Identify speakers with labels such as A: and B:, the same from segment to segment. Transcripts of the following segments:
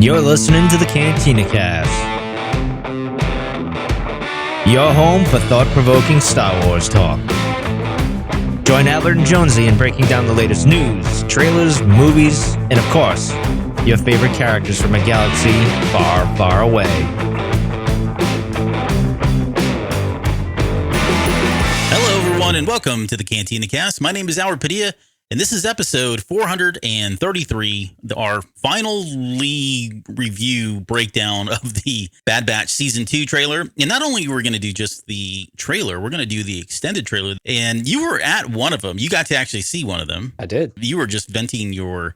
A: You're listening to the Cantina Cast, your home for thought-provoking Star Wars talk. Join Albert and Jonesy in breaking down the latest news, trailers, movies, and of course, your favorite characters from a galaxy far, far away.
B: Hello, everyone, and welcome to the Cantina Cast. My name is Albert Padilla, and this is episode 433, our final review breakdown of the Bad Batch Season 2 trailer. And not only were we going to do just the trailer, we're going to do the extended trailer. And you were at one of them. You got to actually see one of them.
C: I did.
B: You were just venting your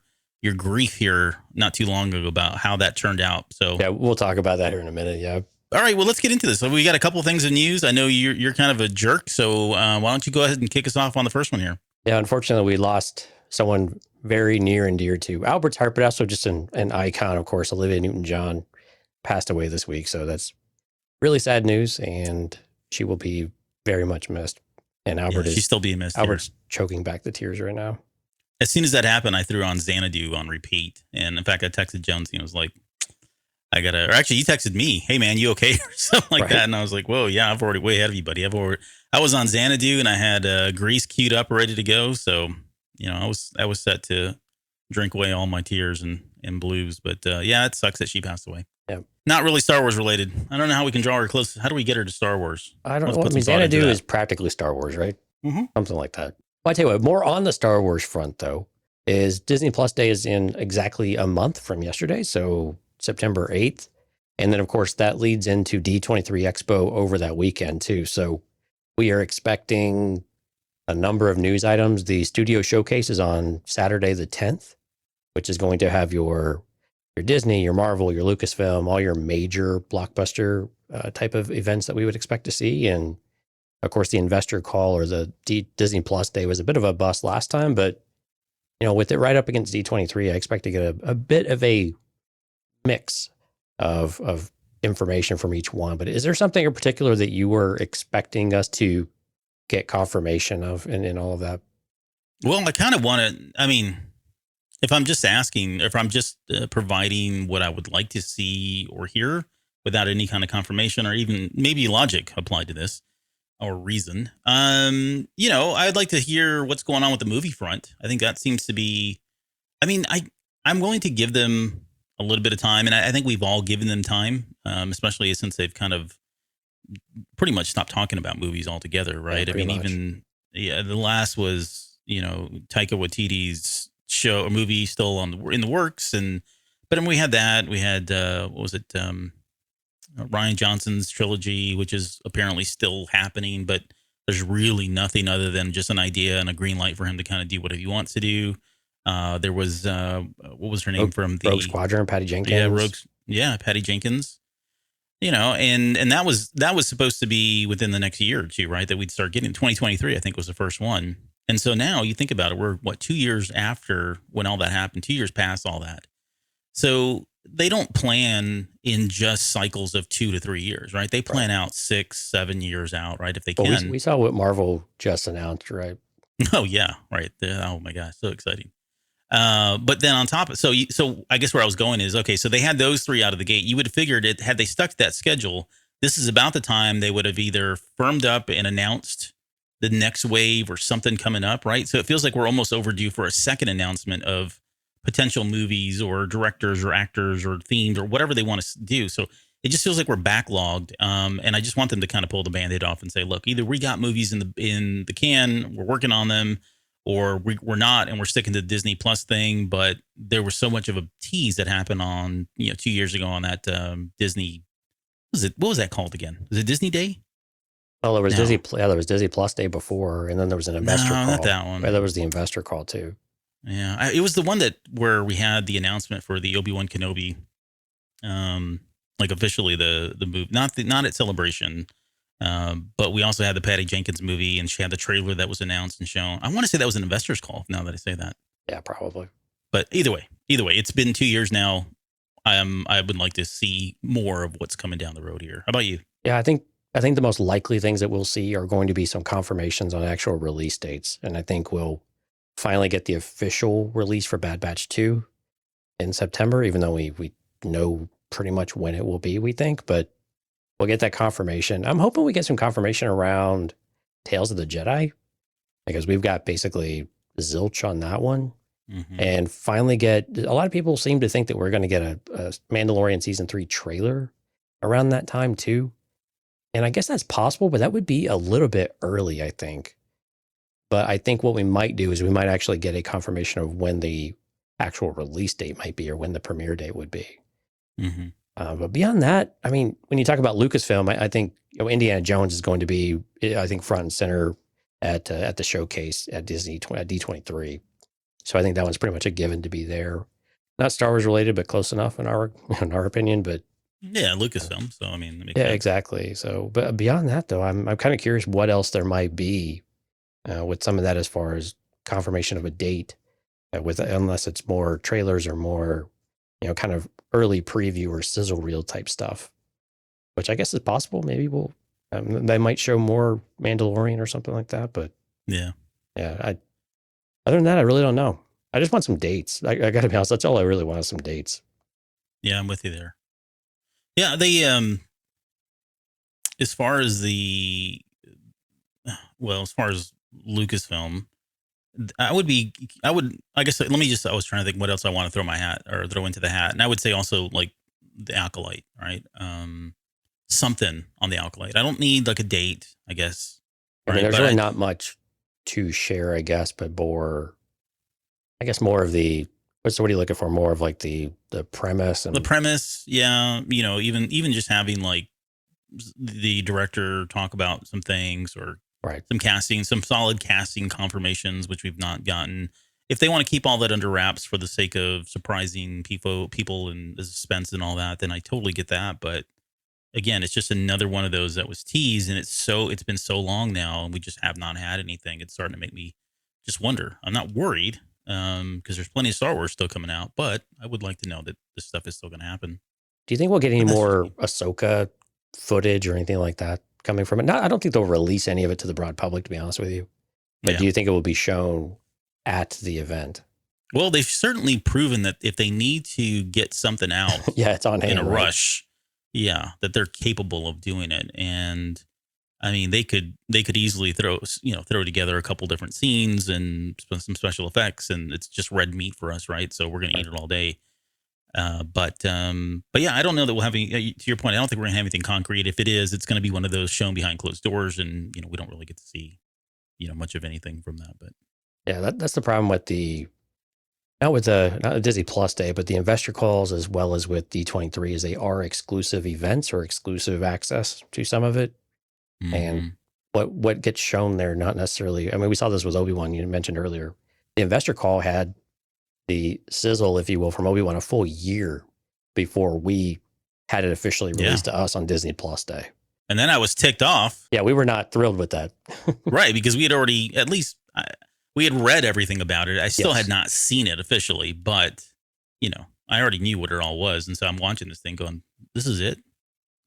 B: grief here not too long ago about how that turned out. So
C: yeah, we'll talk about that here in a minute. Yeah.
B: All right, well, let's get into this. So we got a couple of things in news. I know you're kind of a jerk, so why don't you go ahead and kick us off on the first one here?
C: Yeah, unfortunately, we lost someone very near and dear to Albert's heart, but also just an icon, of course. Olivia Newton-John passed away this week, so that's really sad news, and she will be very much missed. And
B: she's still being missed.
C: Albert's choking back the tears right now.
B: As soon as that happened, I threw on Xanadu on repeat, and in fact, I texted Jonesy and was like, or actually, you texted me, "Hey man, you okay?" or something like that, and I was like, "Whoa, yeah, I've already way ahead of you, buddy. I was on Xanadu and I had Grease queued up, ready to go. So, I was set to drink away all my tears and blues. But yeah, it sucks that she passed away.
C: Yeah,
B: not really Star Wars related. I don't know how we can draw her close. How do we get her to Star Wars?
C: I don't know. I mean, Xanadu is practically Star Wars, right?
B: Mm-hmm.
C: Something like that. Well, I tell you what, more on the Star Wars front though is Disney Plus Day is in exactly a month from yesterday, so September 8th. And then, of course, that leads into D23 Expo over that weekend, too. So we are expecting a number of news items. The studio showcase is on Saturday the 10th, which is going to have your Disney, your Marvel, your Lucasfilm, all your major blockbuster type of events that we would expect to see. And, of course, the investor call or the Disney Plus Day was a bit of a bust last time. But, with it right up against D23, I expect to get a bit of a mix of information from each one. But is there something in particular that you were expecting us to get confirmation of in all of that?
B: Well, I kind of want to, if I'm just asking, if I'm just providing what I would like to see or hear without any kind of confirmation or even maybe logic applied to this or reason, I'd like to hear what's going on with the movie front. I think that seems to be, I'm willing to give them a little bit of time. And I think we've all given them time, especially since they've kind of pretty much stopped talking about movies altogether, right?
C: Yeah,
B: the last was, Taika Waititi's show or movie still in the works. But we had that. We had, Ryan Johnson's trilogy, which is apparently still happening, but there's really nothing other than just an idea and a green light for him to kind of do whatever he wants to do. There was what was her name from the
C: Rogue Squadron, Patty Jenkins.
B: Patty Jenkins. And that was supposed to be within the next year or two, right? That we'd start getting 2023, I think was the first one. And so now you think about it, we're 2 years after when all that happened, 2 years past all that. So they don't plan in just cycles of 2 to 3 years, right? They plan out 6, 7 years out, right? If they can.
C: We saw what Marvel just announced, right?
B: Oh yeah, right. Oh my gosh, so exciting. But then on top of, so I guess where I was going is, okay, so they had those 3 out of the gate. You would have figured it, had they stuck to that schedule, this is about the time they would have either firmed up and announced the next wave or something coming up, right? So it feels like we're almost overdue for a second announcement of potential movies or directors or actors or themes or whatever they want to do. So it just feels like we're backlogged. And I just want them to kind of pull the Band-Aid off and say, look, either we got movies in the can, we're working on them, or we're not, and we're sticking to the Disney Plus thing. But there was so much of a tease that happened on 2 years ago on that Disney. What was that called again? Was it Disney Day?
C: Oh, there was Disney. Yeah, there was Disney Plus Day before, and then there was an investor call.
B: Not that one.
C: Yeah, there was the investor call too.
B: Yeah, it was the one where we had the announcement for the Obi-Wan Kenobi, like officially the movie, not at Celebration. But we also had the Patty Jenkins movie, and she had the trailer that was announced and shown. I want to say that was an investor's call, now that I say that.
C: Yeah, probably.
B: But either way, it's been 2 years now. I would like to see more of what's coming down the road here. How about you?
C: Yeah, I think the most likely things that we'll see are going to be some confirmations on actual release dates, and I think we'll finally get the official release for Bad Batch 2 in September, even though we know pretty much when it will be, we think, but we'll get that confirmation. I'm hoping we get some confirmation around Tales of the Jedi, because we've got basically zilch on that one.
B: Mm-hmm.
C: And finally a lot of people seem to think that we're going to get a Mandalorian season 3 trailer around that time too. And I guess that's possible, but that would be a little bit early, I think. But I think what we might do is we might actually get a confirmation of when the actual release date might be, or when the premiere date would be.
B: Mm-hmm.
C: But beyond that, I mean, when you talk about Lucasfilm, I think Indiana Jones is going to be, I think, front and center at the showcase at Disney at D23. So I think that one's pretty much a given to be there. Not Star Wars related, but close enough in our opinion. But
B: yeah, Lucasfilm. So I mean, that makes
C: yeah,
B: sense.
C: Exactly. So, but beyond that, though, I'm kind of curious what else there might be with some of that as far as confirmation of a date, unless it's more trailers or more, kind of early preview or sizzle reel type stuff, which I guess is possible. Maybe they might show more Mandalorian or something like that. But
B: yeah.
C: Other than that, I really don't know. I just want some dates. I got to be honest. That's all I really want is some dates.
B: Yeah, I'm with you there. Yeah, they as far as Lucasfilm, I guess I was trying to think what else I want to throw into the hat. And I would say also like the Acolyte, right? Something on the Acolyte. I don't need like a date, I guess.
C: I mean, there's really not much to share, I guess, but more of the, what are you looking for? More of like the premise and
B: the premise. Yeah. Even just having like the director talk about some things, or
C: right,
B: some solid casting confirmations, which we've not gotten. If they want to keep all that under wraps for the sake of surprising people and the suspense and all that, then I totally get that. But again, it's just another one of those that was teased, and it's been so long now, and we just have not had anything. It's starting to make me just wonder. I'm not worried because there's plenty of Star Wars still coming out, but I would like to know that this stuff is still going to happen.
C: Do you think we'll get any more Ahsoka footage or anything like that coming from it? I don't think they'll release any of it to the broad public, to be honest with you. But do you think it will be shown at the event?
B: Well, they've certainly proven that if they need to get something out
C: it's on hand,
B: in a rush, that they're capable of doing it. And I mean, they could easily throw together a couple different scenes and some special effects, and it's just red meat for us, right? So we're going to eat it all day. But yeah, I don't know that we'll have any, to your point, I don't think we're going to have anything concrete. If it is, it's going to be one of those shown behind closed doors, and, we don't really get to see, much of anything from that. But
C: yeah, that's the problem with not the Disney Plus Day, but the investor calls as well as with D23, is they are exclusive events or exclusive access to some of it. Mm-hmm. And what gets shown there, not necessarily, I mean, we saw this with Obi-Wan, you mentioned earlier. The investor call had the sizzle, if you will, from Obi-Wan a full year before we had it officially released to us on Disney Plus Day.
B: And then I was ticked off.
C: Yeah, we were not thrilled with that.
B: Right, because we had already, at least, we had read everything about it. I still had not seen it officially, but, I already knew what it all was. And so I'm watching this thing going, this is it?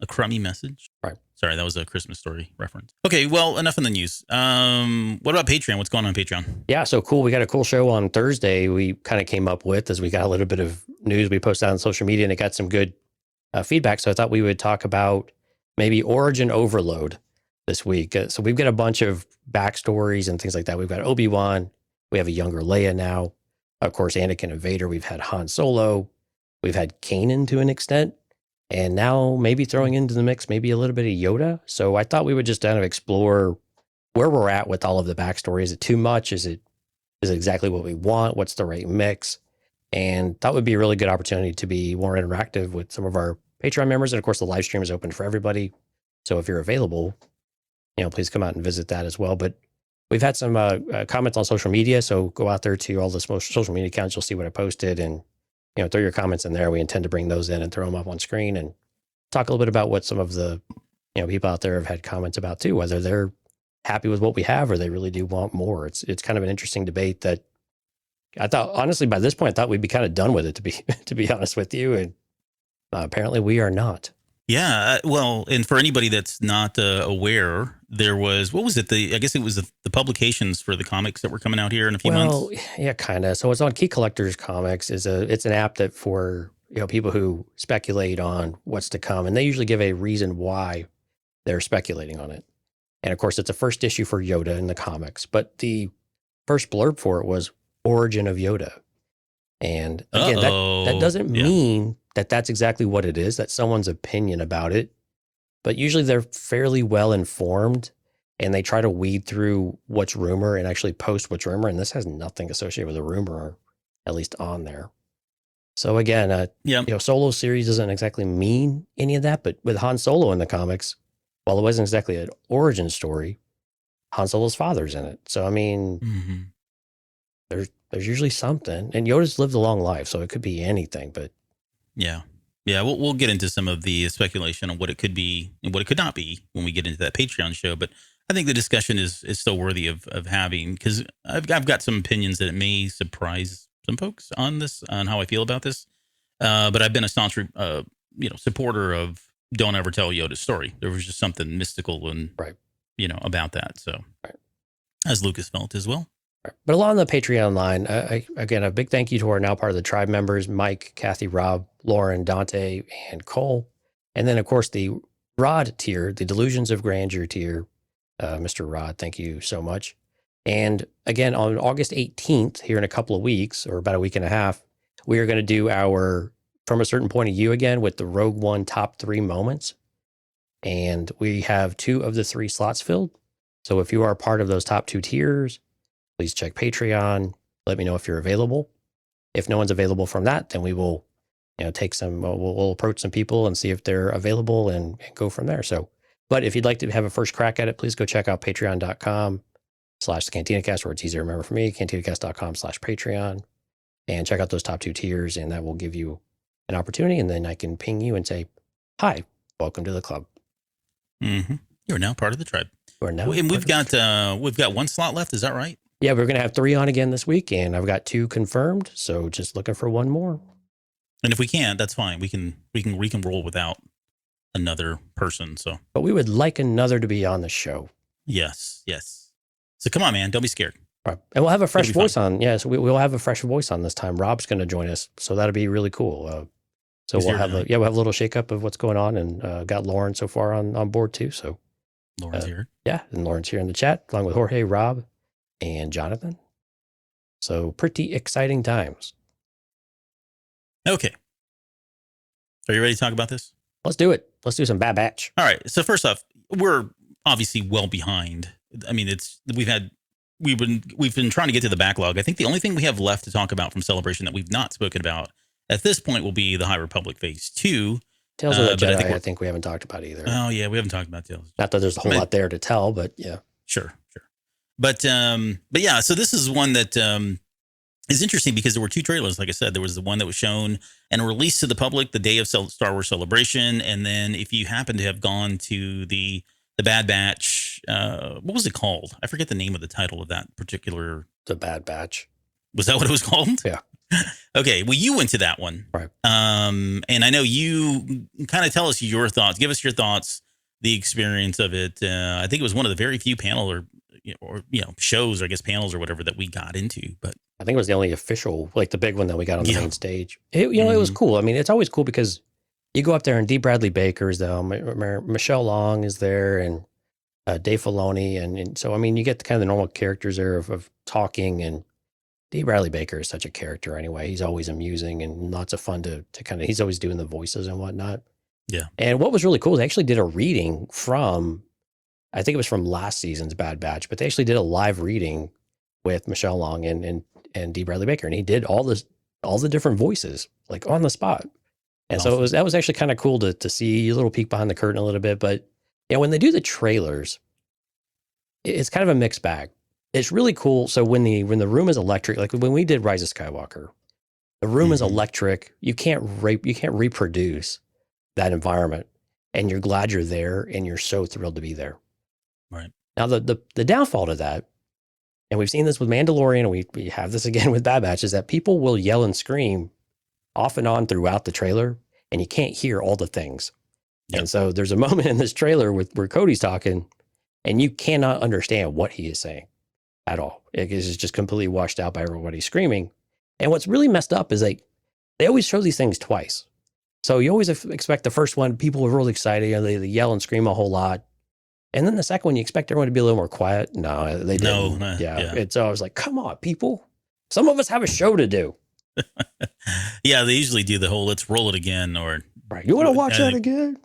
B: A crummy message?
C: Right.
B: Sorry, that was a Christmas Story reference. Okay, well, enough in the news. What about Patreon? What's going on Patreon?
C: Yeah, so cool. We got a cool show on Thursday we kind of came up with as we got a little bit of news we posted on social media, and it got some good feedback. So I thought we would talk about maybe Origin Overload this week. So we've got a bunch of backstories and things like that. We've got Obi-Wan. We have a younger Leia now. Of course, Anakin and Vader. We've had Han Solo. We've had Kanan to an extent. And now maybe throwing into the mix, maybe a little bit of Yoda. So I thought we would just kind of explore where we're at with all of the backstory. Is it too much? Is it exactly what we want? What's the right mix? And that would be a really good opportunity to be more interactive with some of our Patreon members. And of course, the live stream is open for everybody. So if you're available, please come out and visit that as well. But we've had some comments on social media. So go out there to all the social media accounts. You'll see what I posted, and throw your comments in there. We intend to bring those in and throw them up on screen and talk a little bit about what some of the people out there have had comments about too, whether they're happy with what we have or they really do want more. It's kind of an interesting debate that I thought, honestly, by this point, I thought we'd be kind of done with it, to be honest with you. And apparently we are not.
B: Yeah, well, and for anybody that's not aware, there was what was it? I guess it was the publications for the comics that were coming out here in a few months.
C: Well, yeah, kind of. So it's on Key Collectors Comics. It's an app that for people who speculate on what's to come, and they usually give a reason why they're speculating on it. And of course, it's a first issue for Yoda in the comics, but the first blurb for it was Origin of Yoda. And again, that doesn't mean that that's exactly what it is. That's someone's opinion about it. But usually they're fairly well informed and they try to weed through what's rumor and actually post what's rumor. And this has nothing associated with a rumor, at least on there. So again, Solo series doesn't exactly mean any of that. But with Han Solo in the comics, while it wasn't exactly an origin story, Han Solo's father's in it. So, I mean, there's usually something. And Yoda's lived a long life, so it could be anything. But
B: yeah, we'll get into some of the speculation on what it could be and what it could not be when we get into that Patreon show. But I think the discussion is still worthy of having, because I've got some opinions that it may surprise some folks on how I feel about this. But I've been a staunch supporter of don't ever tell Yoda's story. There was just something mystical and about that. So as Lucas felt as well.
C: But along the Patreon line, again, a big thank you to our now part of the tribe members, Mike, Kathy, Rob, Lauren, Dante, and Cole. And then, of course, the Rod tier, the Delusions of Grandeur tier. Mr. Rod, thank you so much. And again, on August 18th, here in a couple of weeks, or about a week and a half, we are going to do our From a Certain Point of View again with the Rogue One top 3 moments. And we have 2 of the 3 slots filled. So if you are a part of those top 2 tiers, please check Patreon. Let me know if you're available. If no one's available from that, then we will, take some. We'll approach some people and see if they're available and go from there. So, but if you'd like to have a first crack at it, please go check out patreon.com/thecantinacast, where it's easier to remember for me. Cantinacast.com/Patreon, and check out those top 2 tiers, and that will give you an opportunity. And then I can ping you and say, "Hi, welcome to the club."
B: Mm-hmm. You're now part of the tribe.
C: And
B: we've got 1 slot left. Is that right?
C: Yeah, we're going to have 3 on again this week, and I've got 2 confirmed. So just looking for 1 more.
B: And if we can't, that's fine. We can roll without another person. So,
C: but we would like another to be on the show.
B: Yes. So come on, man, don't be scared.
C: Right. And we'll have a fresh voice on. Yeah, so we'll have a fresh voice on this time. Rob's going to join us, so that'll be really cool. So we'll have a little shakeup of what's going on, and got Lauren so far on board too. So
B: Lauren's here.
C: Yeah, and Lauren's here in the chat along with Jorge, Rob, and Jonathan. So pretty exciting times.
B: Okay. Are you ready to talk about this?
C: Let's do it. Let's do some Bad Batch.
B: All right. So first off, we're obviously well behind. I mean, we've been trying to get to the backlog. I think the only thing we have left to talk about from Celebration that we've not spoken about at this point will be the High Republic Phase 2.
C: Tales of the Jedi, I think we haven't talked about either.
B: Oh yeah, we haven't talked about Tales.
C: Not that there's a whole lot there to tell, but yeah.
B: Sure. But yeah, so this is one that is interesting because there were 2 trailers. Like I said, there was the one that was shown and released to the public the day of Star Wars Celebration, and then if you happen to have gone to the Bad Batch, what was it called? I forget the name of the title of that particular.
C: The Bad Batch.
B: Was that what it was called?
C: Yeah.
B: Okay. Well, you went to that one,
C: right? And
B: I know you kind of tell us your thoughts. Give us your thoughts, the experience of it. I think it was one of the very few panel or shows, or I guess panels or whatever that we got into. But
C: I think it was the only official, like the big one that we got on the main stage. It was cool. I mean, it's always cool because you go up there and D. Bradley Baker's there, Michelle Long is there, and Dave Filoni, and so I mean, you get the kind of the normal characters there of talking, and D. Bradley Baker is such a character anyway. He's always amusing and lots of fun to kind of. He's always doing the voices and whatnot.
B: Yeah. And
C: what was really cool is they actually did a reading from, I think it was from last season's Bad Batch, but they actually did a live reading with Michelle Long and D. Bradley Baker, and he did all the different voices like on the spot. And awesome. So that was actually kind of cool to see a little peek behind the curtain a little bit. But when they do the trailers, it's kind of a mixed bag. It's really cool. So when the room is electric, like when we did Rise of Skywalker, the room is electric. You can't reproduce that environment, and you're glad you're there, and you're so thrilled to be there.
B: Right.
C: Now the downfall to that, and we've seen this with Mandalorian, and we have this again with Bad Batch, is that people will yell and scream off and on throughout the trailer, and you can't hear all the things.
B: Yep.
C: And so there's a moment in this trailer where Cody's talking, and you cannot understand what he is saying at all. It is just completely washed out by everybody screaming. And what's really messed up is like they always show these things twice. So you always expect the first one, people are really excited, you know, they yell and scream a whole lot. And then the second one, you expect everyone to be a little more quiet. No, they didn't. Yeah. It's always like, come on, people. Some of us have a show to do.
B: Yeah, they usually do the whole "let's roll it again" or
C: right. You want to watch that again?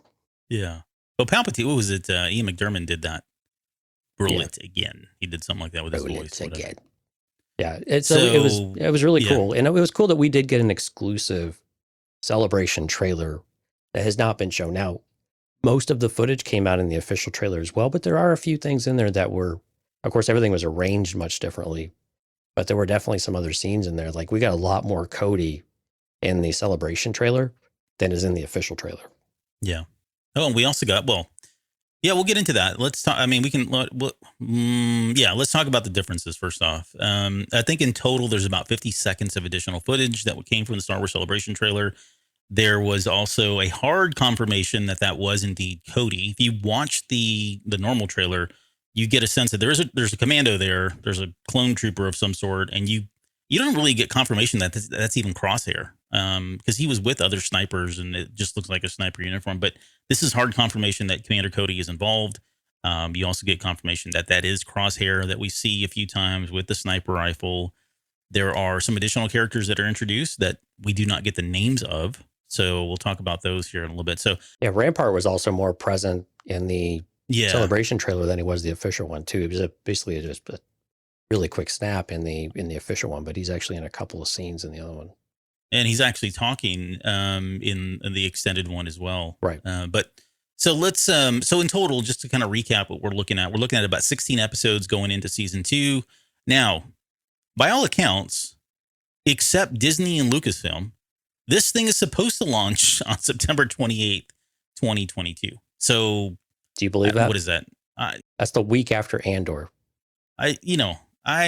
B: Yeah. Well, Palpatine, what was it? Ian McDiarmid did that. Roll it again. He did something like that with his voice. Again.
C: Yeah. It was really cool. And it was cool that we did get an exclusive Celebration trailer that has not been shown. Now, most of the footage came out in the official trailer as well, but there are a few things in there that were, of course, everything was arranged much differently, but there were definitely some other scenes in there. Like we got a lot more Cody in the Celebration trailer than is in the official trailer.
B: Yeah. Oh, and we also got, we'll get into that. Let's talk. I mean, let's talk about the differences first off. I think in total, there's about 50 seconds of additional footage that came from the Star Wars Celebration trailer. There was also a hard confirmation that was indeed Cody. If you watch the normal trailer, you get a sense that there's a commando there. There's a clone trooper of some sort, and you don't really get confirmation that that's even Crosshair, because he was with other snipers, and it just looks like a sniper uniform. But this is hard confirmation that Commander Cody is involved. You also get confirmation that is Crosshair that we see a few times with the sniper rifle. There are some additional characters that are introduced that we do not get the names of. So we'll talk about those here in a little bit. So
C: yeah, Rampart was also more present in the Celebration trailer than he was the official one too. It was basically just a really quick snap in the official one, but he's actually in a couple of scenes in the other one.
B: And he's actually talking in the extended one as well.
C: Right.
B: But so let's so in total, just to kind of recap what we're looking at about 16 episodes going into season 2. Now, by all accounts, except Disney and Lucasfilm, this thing is supposed to launch on September 28th, 2022. So
C: do you believe that?
B: What is that?
C: That's the week after Andor.
B: That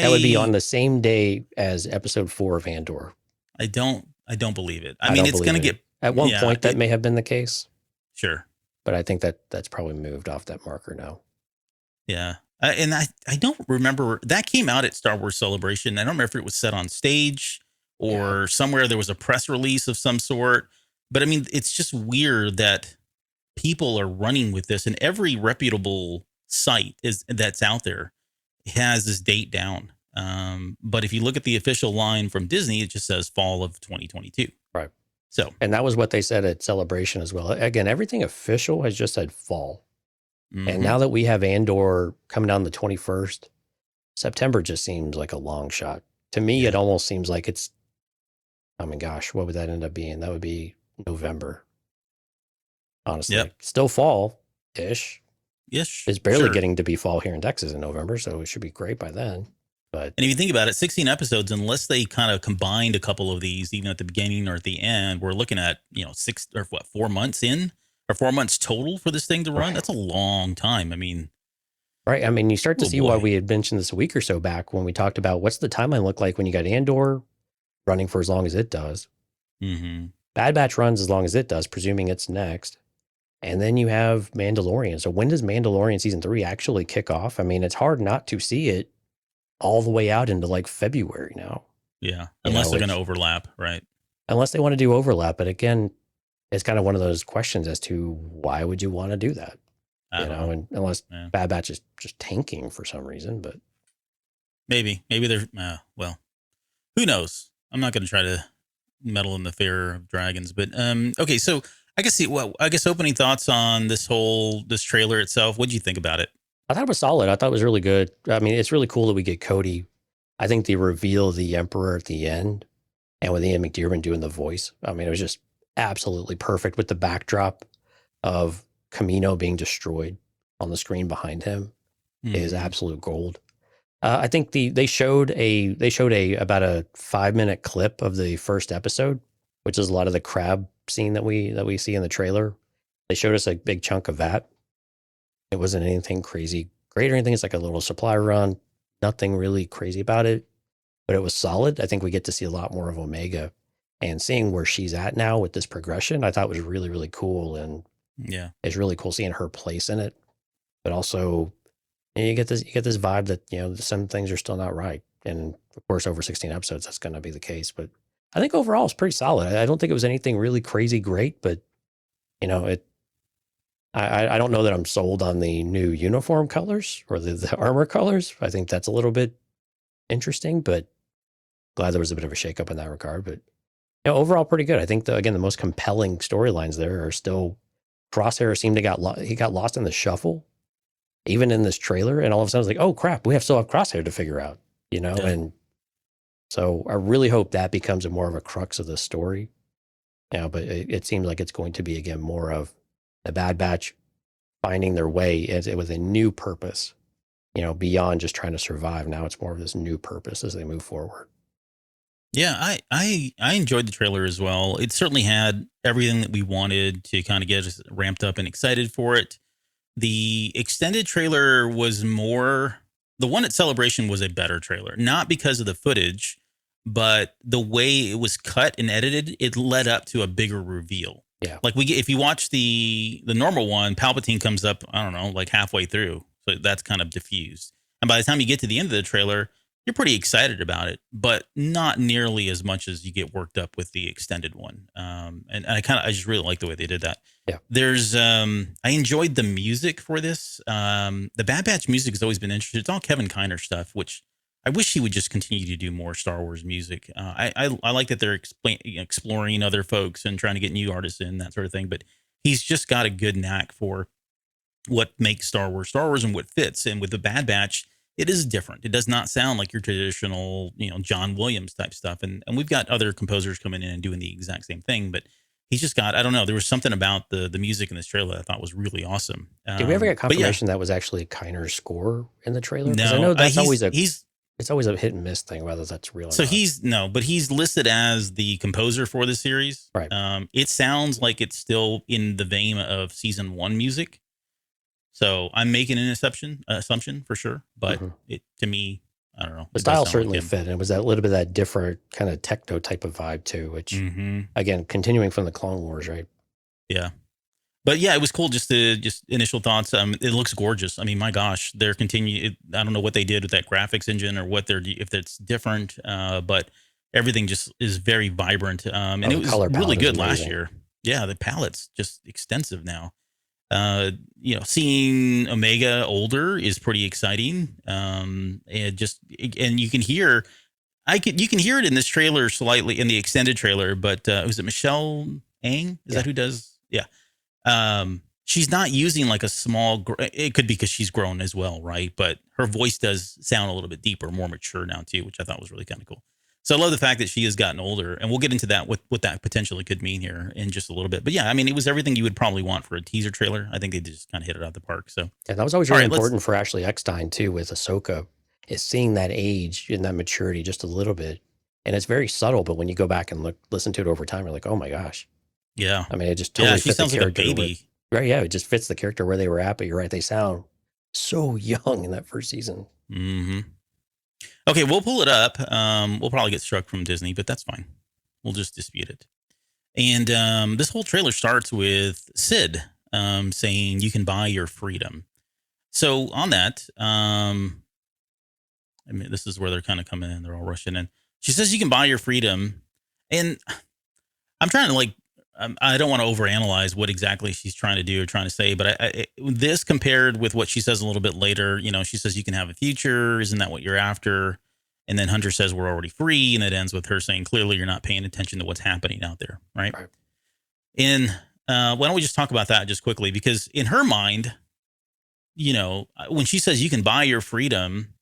C: would be on the same day as episode 4 of Andor.
B: I don't believe it. I mean, it's going to get
C: at one point that may have been the case.
B: Sure.
C: But I think that's probably moved off that marker now.
B: Yeah. And I don't remember, that came out at Star Wars Celebration. I don't remember if it was set on stage or somewhere there was a press release of some sort. But I mean, it's just weird that people are running with this, and every reputable site that's out there has this date down. But if you look at the official line from Disney, it just says fall of 2022.
C: Right.
B: So,
C: and that was what they said at Celebration as well. Again, everything official has just said fall. Mm-hmm. And now that we have Andor coming down the 21st, September just seems like a long shot. To me, it almost seems like it's, oh my gosh, what would that end up being? That would be November. Honestly, still fall-ish.
B: Yes,
C: it's barely getting to be fall here in Texas in November, so it should be great by then. But
B: and if you think about it, 16 episodes, unless they kind of combined a couple of these, even at the beginning or at the end, we're looking at 4 months in, or 4 months total for this thing to run. Right. That's a long time. I mean,
C: right? I mean, you start to see why we had mentioned this a week or so back when we talked about what's the timeline look like when you got Andor running for as long as it does.
B: Mm-hmm.
C: Bad Batch runs as long as it does, presuming it's next. And then you have Mandalorian. So when does Mandalorian season 3 actually kick off? I mean, it's hard not to see it all the way out into like February now.
B: Yeah. Unless they're going to overlap, right?
C: Unless they want to do overlap. But again, it's kind of one of those questions as to why would you want to do that? And unless Bad Batch is just tanking for some reason, but
B: maybe they're, who knows? I'm not going to try to meddle in the fare of dragons, but, okay. So I guess opening thoughts on this trailer itself. What'd you think about it?
C: I thought it was solid. I thought it was really good. I mean, it's really cool that we get Cody. I think the reveal of the Emperor at the end and with Ian McDiarmid doing the voice, I mean, it was just absolutely perfect with the backdrop of Camino being destroyed on the screen behind him is absolute gold. I think they showed about a 5-minute clip of the first episode, which is a lot of the crab scene that we see in the trailer. They showed us a big chunk of that. It wasn't anything crazy great or anything. It's like a little supply run, nothing really crazy about it, but it was solid. I think we get to see a lot more of Omega, and seeing where she's at now with this progression, I thought was really, really cool. And
B: Yeah.
C: It's really cool seeing her place in it, but also you get this vibe that, you know, some things are still not right. And of course, over 16 episodes, that's going to be the case. But I think overall it's pretty solid. I don't think it was anything really crazy great, but you know, I don't know that I'm sold on the new uniform colors or the armor colors. I think that's a little bit interesting, but glad there was a bit of a shakeup in that regard. But you know, overall pretty good. I think the most compelling storylines there are still Crosshair seemed to he got lost in the shuffle, even in this trailer, and all of a sudden I was like, oh crap, we still have Crosshair to figure out, you know?
B: Yeah.
C: And so I really hope that becomes more of a crux of the story. Yeah, but it seems like it's going to be again more of the Bad Batch finding their way with a new purpose, you know, beyond just trying to survive. Now it's more of this new purpose as they move forward.
B: Yeah, I enjoyed the trailer as well. It certainly had everything that we wanted to kind of get us ramped up and excited for it. The extended trailer was the one at Celebration was a better trailer, not because of the footage, but the way it was cut and edited, it led up to a bigger reveal.
C: Yeah.
B: Like if you watch the normal one, Palpatine comes up, I don't know, like halfway through. So that's kind of diffused. And by the time you get to the end of the trailer, you're pretty excited about it, but not nearly as much as you get worked up with the extended one. And I just really like the way they did that.
C: Yeah.
B: There's, I enjoyed the music for this. The Bad Batch music has always been interesting. It's all Kevin Kiner stuff, which I wish he would just continue to do more Star Wars music. I like that they're exploring other folks and trying to get new artists in, that sort of thing. But he's just got a good knack for what makes Star Wars and what fits. And with the Bad Batch, it is different. It does not sound like your traditional, you know, John Williams type stuff. And we've got other composers coming in and doing the exact same thing. But he's just got, I don't know, there was something about the music in this trailer that I thought was really awesome.
C: Did we ever get confirmation that was actually Kiner's score in the trailer?
B: No,
C: I know that's it's always a hit and miss thing, whether that's real or
B: so
C: not.
B: but he's listed as the composer for the series.
C: Right.
B: It sounds like it's still in the vein of season 1 music. So I'm making an assumption for sure, but to me, I don't know.
C: The style certainly fit, and it was that little bit of that different kind of techno type of vibe too, which again, continuing from the Clone Wars, right?
B: Yeah. But yeah, it was cool. Just initial thoughts. It looks gorgeous. I mean, my gosh, I don't know what they did with that graphics engine or if it's different, but everything just is very vibrant. And it was really good last year. Yeah, the palette's just extensive now. You know, seeing Omega older is pretty exciting. And you can hear, you can hear it in this trailer slightly in the extended trailer, but was it Michelle Ang? Is that who does? Yeah. She's not using like a small, it could be because she's grown as well. Right. But her voice does sound a little bit deeper, more mature now too, which I thought was really kind of cool. So I love the fact that she has gotten older, and we'll get into that, what that potentially could mean here in just a little bit. But yeah, I mean, it was everything you would probably want for a teaser trailer. I think they just kind of hit it out of the park. So
C: and that was always really important for Ashley Eckstein too, with Ahsoka, is seeing that age and that maturity just a little bit. And it's very subtle, but when you go back and listen to it over time, you're like, oh my gosh.
B: Yeah.
C: I mean, it just totally fits the character.
B: Like a baby.
C: Right. Yeah. It just fits the character where they were at, but you're right. They sound so young in that first season.
B: Mm-hmm. Okay, we'll pull it up. We'll probably get struck from Disney, but that's fine. We'll just dispute it. And this whole trailer starts with Sid saying, you can buy your freedom. So on that, I mean, this is where they're kind of coming in. They're all rushing in. She says, you can buy your freedom. And I'm trying to I don't want to overanalyze what exactly she's trying to do or trying to say, but this compared with what she says a little bit later, you know, she says you can have a future. Isn't that what you're after? And then Hunter says we're already free. And it ends with her saying, clearly you're not paying attention to what's happening out there. Right. And why don't we just talk about that just quickly? Because in her mind, you know, when she says you can buy your freedom,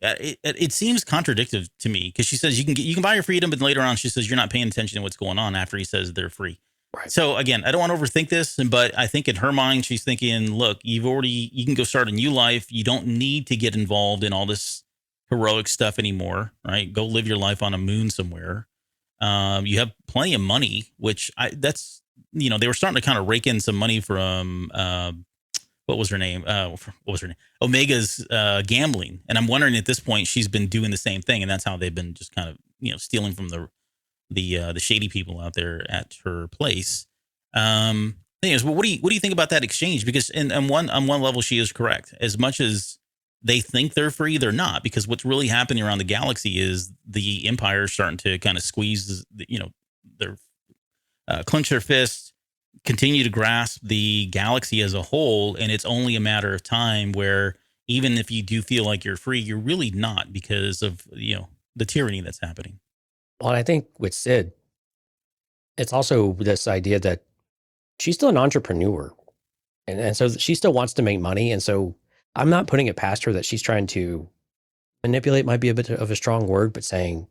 B: it seems contradictory to me, because she says you can buy your freedom, but later on she says you're not paying attention to what's going on after he says they're free. Right. So again, I don't want to overthink this, but I think in her mind she's thinking, look, you can go start a new life. You don't need to get involved in all this heroic stuff anymore, right? Go live your life on a moon somewhere. You have plenty of money, which that's, you know, they were starting to kind of rake in some money from what was her name? Omega's gambling. And I'm wondering at this point, she's been doing the same thing. And that's how they've been just kind of, you know, stealing from the shady people out there at her place. Thing is, well, what do you think about that exchange? Because on one level, she is correct. As much as they think they're free, they're not. Because what's really happening around the galaxy is the Empire starting to kind of squeeze, their clench their fists, continue to grasp the galaxy as a whole, and it's only a matter of time where even if you do feel like you're free, you're really not because of the tyranny that's happening.
C: Well, I think with Sid, it's also this idea that she's still an entrepreneur. And so she still wants to make money. And so I'm not putting it past her that she's trying to manipulate, might be a bit of a strong word, but saying,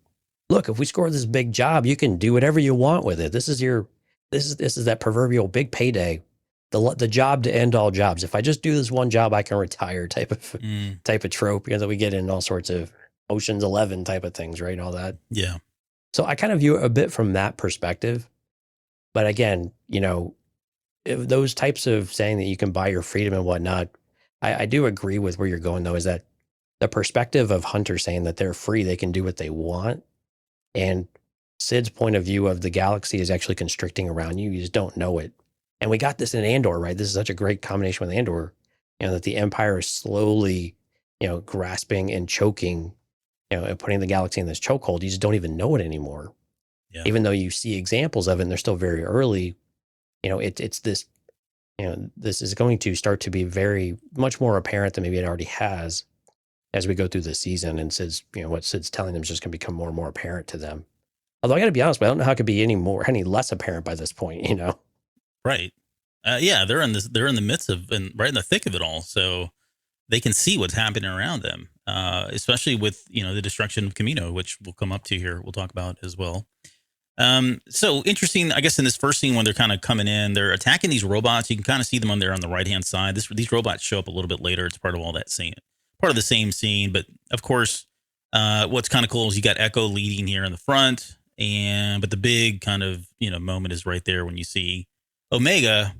C: look, if we score this big job, you can do whatever you want with it. This is that proverbial big payday, the job to end all jobs. If I just do this one job, I can retire type of trope, that we get in all sorts of Ocean's 11 type of things, right? All that.
B: Yeah.
C: So I kind of view it a bit from that perspective. But again, if those types of saying that you can buy your freedom and whatnot, I do agree with where you're going, though, is that the perspective of Hunter saying that they're free, they can do what they want. And Sid's point of view of the galaxy is actually constricting around you. You just don't know it. And we got this in Andor, right? This is such a great combination with Andor, that the Empire is slowly, grasping and choking, and putting the galaxy in this chokehold. You just don't even know it anymore.
B: Yeah.
C: Even though you see examples of it and they're still very early, it's this, this is going to start to be very much more apparent than maybe it already has as we go through the season. And Sid's, what Sid's telling them is just going to become more and more apparent to them. Although I got to be honest, but I don't know how it could be any less apparent by this point,
B: Right. Yeah, they're in the midst of and right in the thick of it all. So they can see what's happening around them, especially with, the destruction of Camino, which we'll come up to here. We'll talk about as well. So interesting, I guess, in this first scene when they're kind of coming in, they're attacking these robots. You can kind of see them on the right-hand side. These robots show up a little bit later. It's part of all that scene, part of the same scene. But of course, what's kind of cool is you got Echo leading here in the front, but the big kind of, moment is right there when you see Omega,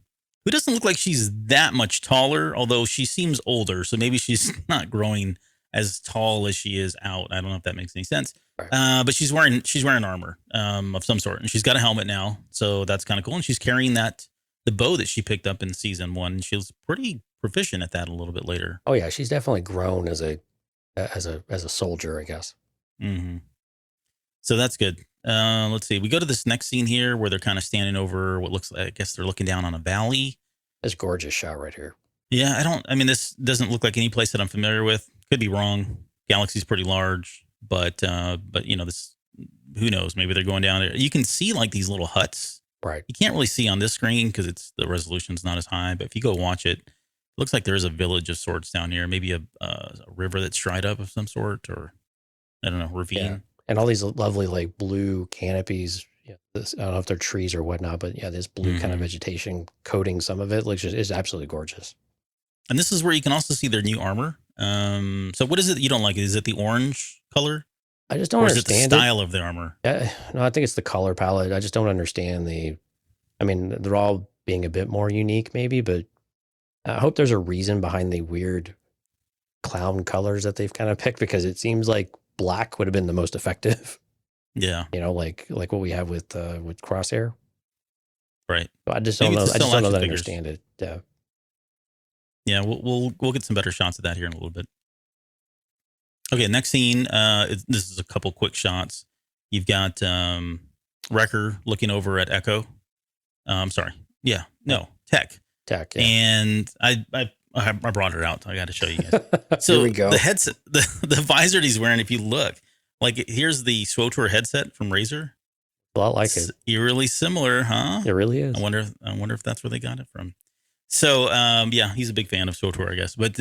B: who doesn't look like she's that much taller, although she seems older. So maybe she's not growing as tall as she is out. I don't know if that makes any sense.
C: Right.
B: But she's wearing armor of some sort, and she's got a helmet now, so that's kind of cool. And she's carrying the bow that she picked up in season 1. She was pretty proficient at that a little bit later.
C: Oh yeah, she's definitely grown as a soldier, I guess.
B: Mm-hmm. So that's good. Let's see. We go to this next scene here where they're kind of standing over what looks like, I guess they're looking down on a valley.
C: This gorgeous shot right here.
B: Yeah, this doesn't look like any place that I'm familiar with. Could be wrong. Galaxy's pretty large. But this, who knows? Maybe they're going down there. You can see like these little huts.
C: Right.
B: You can't really see on this screen because the resolution's not as high. But if you go watch it, it looks like there's a village of sorts down here. Maybe a river that's dried up of some sort, or I don't know, ravine.
C: Yeah. And all these lovely like blue canopies. Yeah, I don't know if they're trees or whatnot, but yeah, this blue kind of vegetation coating some of it is absolutely gorgeous.
B: And this is where you can also see their new armor. So what is it that you don't like? Is it the orange color?
C: I just don't understand
B: is it the style of the armor?
C: No, I think it's the color palette. I just don't understand they're all being a bit more unique maybe, but I hope there's a reason behind the weird clown colors that they've kind of picked, because it seems like black would have been the most effective.
B: Yeah.
C: Like what we have with Crosshair.
B: Right.
C: So I just don't know. I just don't know that I understand it. Yeah.
B: Yeah, we'll get some better shots of that here in a little bit. Okay, next scene. This is a couple quick shots. You've got Wrecker looking over at Echo. I'm sorry. Yeah, no, Tech.
C: Yeah.
B: And I brought her out. I got to show you guys. So
C: here we go.
B: The headset, the visor he's wearing. If you look, like here's the SWTOR headset from Razer.
C: A lot like it.
B: Eerily similar, huh?
C: It really is.
B: I wonder if that's where they got it from. So, yeah, he's a big fan of SWTOR, I guess. But,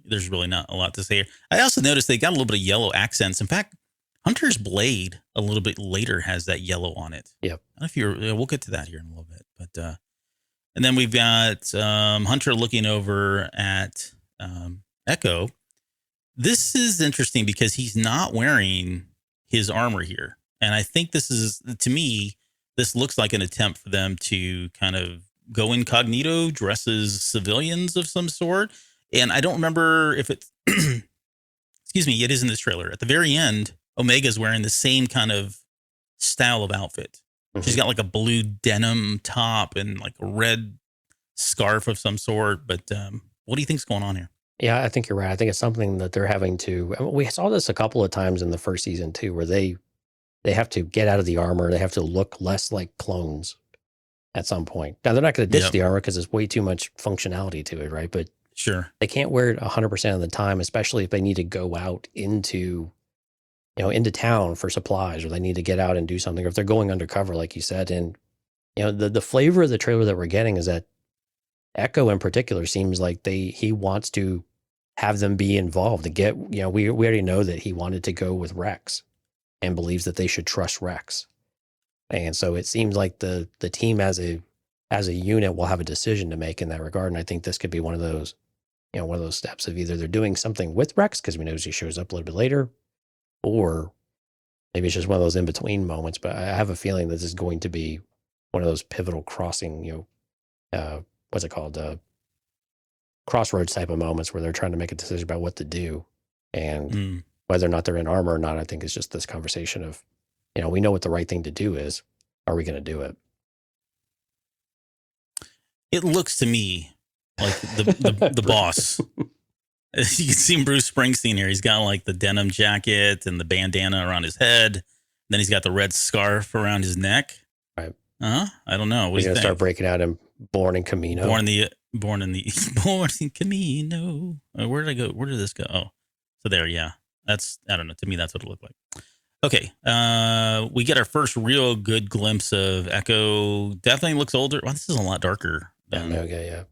B: there's really not a lot to say here. I also noticed they got a little bit of yellow accents. In fact, Hunter's blade a little bit later has that yellow on it.
C: Yep.
B: I don't know if we'll get to that here in a little bit. But, and then we've got Hunter looking over at Echo. This is interesting because he's not wearing his armor here. And I think to me, this looks like an attempt for them to kind of go incognito, dress as civilians of some sort. And I don't remember if it's, excuse me, it is in this trailer. At the very end, Omega's wearing the same kind of style of outfit. She's got like a blue denim top and like a red scarf of some sort. But what do you think's going on here?
C: Yeah, I think you're right. I think it's something that they're having to. We saw this a couple of times in the first season too, where they have to get out of the armor. They have to look less like clones at some point. Now they're not going to ditch the armor because there's way too much functionality to it, right? But
B: sure,
C: they can't wear it 100% of the time, especially if they need to go out into town for supplies, or they need to get out and do something, or if they're going undercover, like you said. And the flavor of the trailer that we're getting is that Echo in particular seems like he wants to have them be involved to get, we already know that he wanted to go with Rex and believes that they should trust Rex. And so it seems like the team as a unit will have a decision to make in that regard. And I think this could be one of those, one of those steps of either they're doing something with Rex because we know he shows up a little bit later, or maybe it's just one of those in between moments. But I have a feeling that this is going to be one of those pivotal crossing, what's it called? Crossroads type of moments where they're trying to make a decision about what to do. And whether or not they're in armor or not, I think is just this conversation of, we know what the right thing to do is. Are we going to do it?
B: It looks to me like the boss. You can see Bruce Springsteen here. He's got like the denim jacket and the bandana around his head. Then he's got the red scarf around his neck.
C: Right.
B: I don't know.
C: We're going to start breaking out in Born in Camino.
B: Born in Camino. Where did I go? Where did this go? Oh, so there. Yeah. I don't know. To me, that's what it looked like. Okay. We get our first real good glimpse of Echo. Definitely looks older. Well, this is a lot darker.
C: Yeah.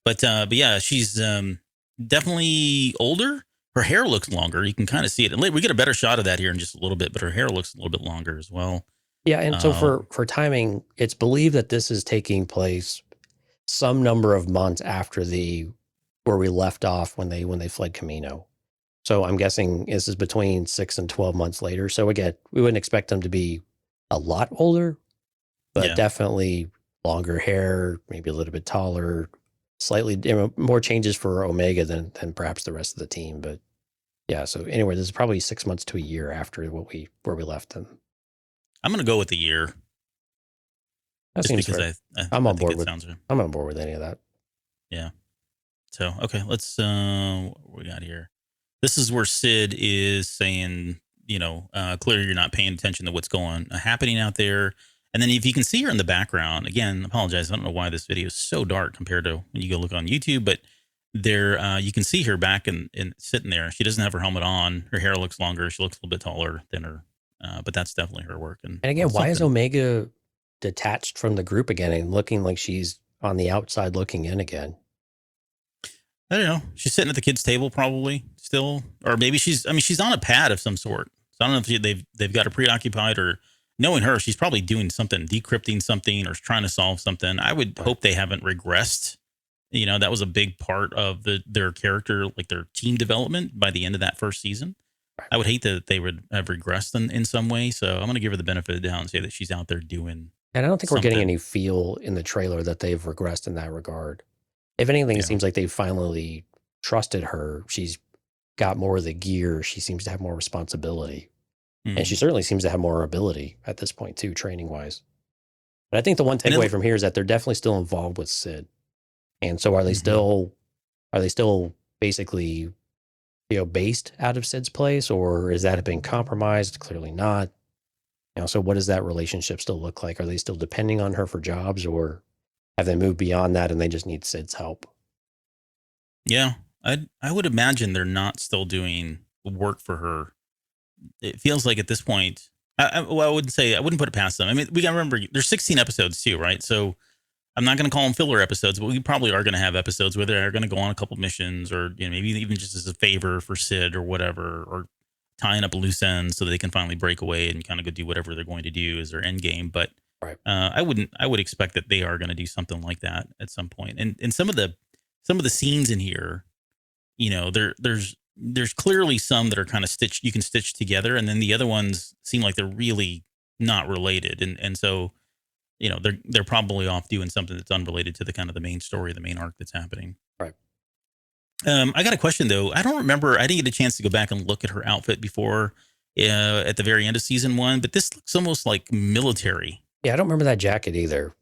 B: But yeah, she's definitely older. Her hair looks longer. You can kind of see it. And we get a better shot of that here in just a little bit, but her hair looks a little bit longer as well.
C: Yeah. And so for timing, it's believed that this is taking place some number of months after where we left off when they fled Camino. So I'm guessing this is between 6 and 12 months later. So again, we wouldn't expect them to be a lot older, but definitely longer hair, maybe a little bit taller, slightly more changes for Omega than perhaps the rest of the team. But yeah, so anyway, this is probably 6 months to a year after where we left them.
B: I'm going to go with the year.
C: That seems fair. I'm on board with any of that.
B: Yeah. So, okay, let's, what we got here? This is where Sid is saying, clearly you're not paying attention to what's happening out there. And then if you can see her in the background, again, I apologize. I don't know why this video is so dark compared to when you go look on YouTube, but there, you can see her back and sitting there. She doesn't have her helmet on. Her hair looks longer. She looks a little bit taller than her. But that's definitely her work. And
C: again, why is Omega detached from the group again and looking like she's on the outside looking in again?
B: I don't know. She's sitting at the kids' table probably still, or maybe she's on a pad of some sort. So I don't know if they've got her preoccupied, or knowing her, she's probably doing something, decrypting something or trying to solve something. I would hope they haven't regressed. That was a big part of their character, like their team development by the end of that first season. I would hate that they would have regressed in some way. So I'm going to give her the benefit of the doubt and say that she's out there doing.
C: And I don't think we're getting any feel in the trailer that they've regressed in that regard. If anything, it seems like they finally trusted her. She's got more of the gear. She seems to have more responsibility. And she certainly seems to have more ability at this point too, training wise. But I think the one takeaway from here is that they're definitely still involved with Sid. And so are they still basically, based out of Sid's place, or is that been compromised? Clearly not. So what does that relationship still look like? Are they still depending on her for jobs, or have they moved beyond that and they just need Sid's help?
B: Yeah, I would imagine they're not still doing work for her. It feels like at this point, I wouldn't put it past them. I mean, we got to remember there's 16 episodes too, right? So I'm not going to call them filler episodes, but we probably are going to have episodes where they're going to go on a couple missions, or maybe even just as a favor for Sid or whatever, or tying up loose ends so that they can finally break away and kind of go do whatever they're going to do as their end game. But I would expect that they are going to do something like that at some point. And some of the scenes in here, there's clearly some that are kind of you can stitch together, and then the other ones seem like they're really not related. And so, they're probably off doing something that's unrelated to the kind of the main story, the main arc that's happening.
C: Right.
B: I got a question though. I don't remember. I didn't get a chance to go back and look at her outfit before at the very end of season 1, but this looks almost like military.
C: Yeah, I don't remember that jacket either.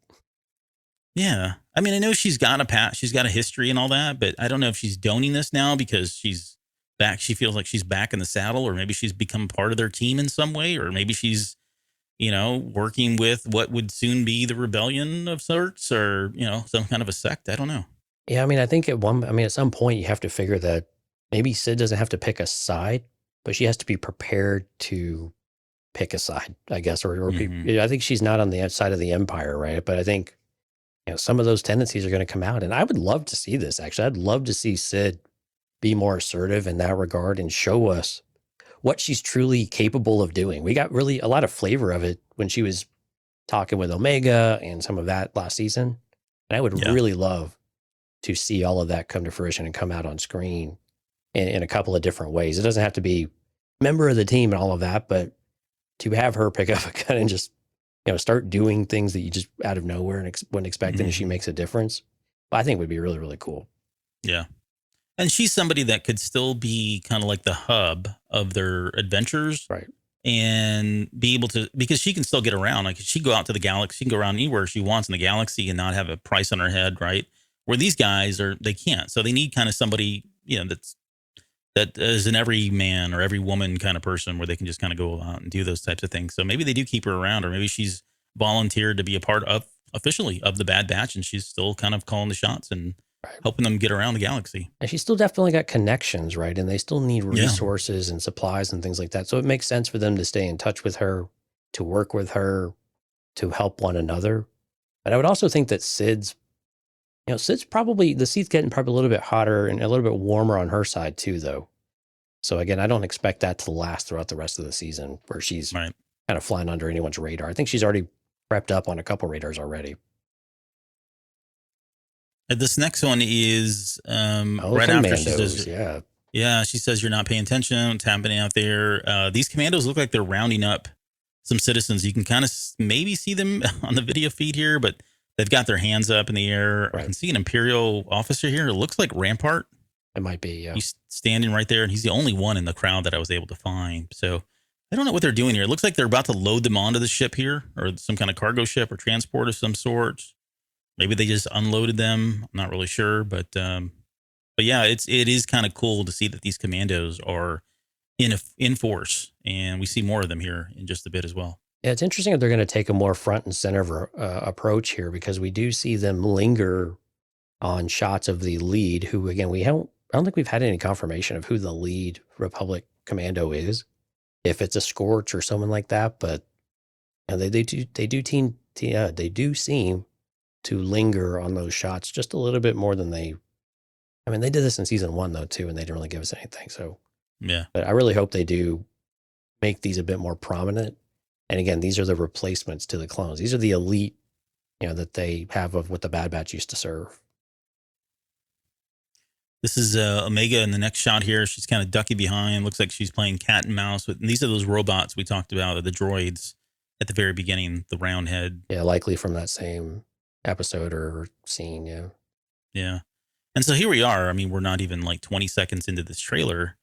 B: Yeah. I mean, I know she's got she's got a history and all that, but I don't know if she's doning this now because she's back. She feels like she's back in the saddle, or maybe she's become part of their team in some way, or maybe she's, working with what would soon be the rebellion of sorts, or, some kind of a sect. I don't know.
C: Yeah, I mean, I think at some point you have to figure that maybe Sid doesn't have to pick a side, but she has to be prepared to pick a side, I guess,
B: Mhm.
C: I think she's not on the side of the Empire, right? But I think, some of those tendencies are going to come out, and I would love to see this. Actually, I'd love to see Sid be more assertive in that regard and show us what she's truly capable of doing. We got really a lot of flavor of it when she was talking with Omega and some of that last season, and I would
B: Yeah.
C: really love to see all of that come to fruition and come out on screen in a couple of different ways. It doesn't have to be member of the team and all of that, but to have her pick up a gun and just, start doing things that you just out of nowhere and wouldn't expect, and she
B: Mhm.
C: makes a difference, I think would be really, really cool.
B: Yeah. And she's somebody that could still be kind of like the hub of their adventures
C: Right.
B: and be able to, because she can still get around. Like she can go out to the galaxy, she can go around anywhere she wants in the galaxy and not have a price on her head, right? Where these guys they can't. So they need kind of somebody, that is an every man or every woman kind of person where they can just kind of go out and do those types of things. So maybe they do keep her around, or maybe she's volunteered to be a part of officially of the Bad Batch, and she's still kind of calling the shots and
C: Right.
B: helping them get around the galaxy.
C: And she's still definitely got connections, right? And they still need
B: Yeah.
C: resources and supplies and things like that. So it makes sense for them to stay in touch with her, to work with her, to help one another. But I would also think that Sid's probably, the seat's getting probably a little bit hotter and a little bit warmer on her side too, though. So again, I don't expect that to last throughout the rest of the season where she's
B: Right.
C: kind of flying under anyone's radar. I think she's already prepped up on a couple radars already.
B: This next one is right after she says,
C: yeah.
B: she says, you're not paying attention. What's happening out there? These commandos look like they're rounding up some citizens. You can kind of maybe see them on the video feed here, but they've got their hands up in the air.
C: Right.
B: I can see an Imperial officer here. It looks like Rampart.
C: It might be, yeah.
B: He's standing right there, and he's the only one in the crowd that I was able to find. So I don't know what they're doing here. It looks like they're about to load them onto the ship here, or some kind of cargo ship or transport of some sort. Maybe they just unloaded them. I'm not really sure, but yeah, it is kind of cool to see that these commandos are in force, and we see more of them here in just a bit as well.
C: Yeah, it's interesting that they're going to take a more front and center approach here, because we do see them linger on shots of the lead, who again I don't think we've had any confirmation of who the lead Republic commando is, if it's a Scorch or someone like that. But they do seem to linger on those shots just a little bit more than they. I mean, they did this in season 1 though too, and they didn't really give us anything. So
B: Yeah,
C: but I really hope they do make these a bit more prominent. And again, these are the replacements to the clones. These are the elite, that they have of what the Bad Batch used to serve.
B: this is Omega in the next shot here. She's kind of ducking behind. Looks like she's playing cat and mouse with. And these are those robots we talked about, the droids at the very beginning, the round head.
C: Yeah, likely from that same episode or scene. Yeah.
B: Yeah. And so here we are. I mean, we're not even like 20 seconds into this trailer,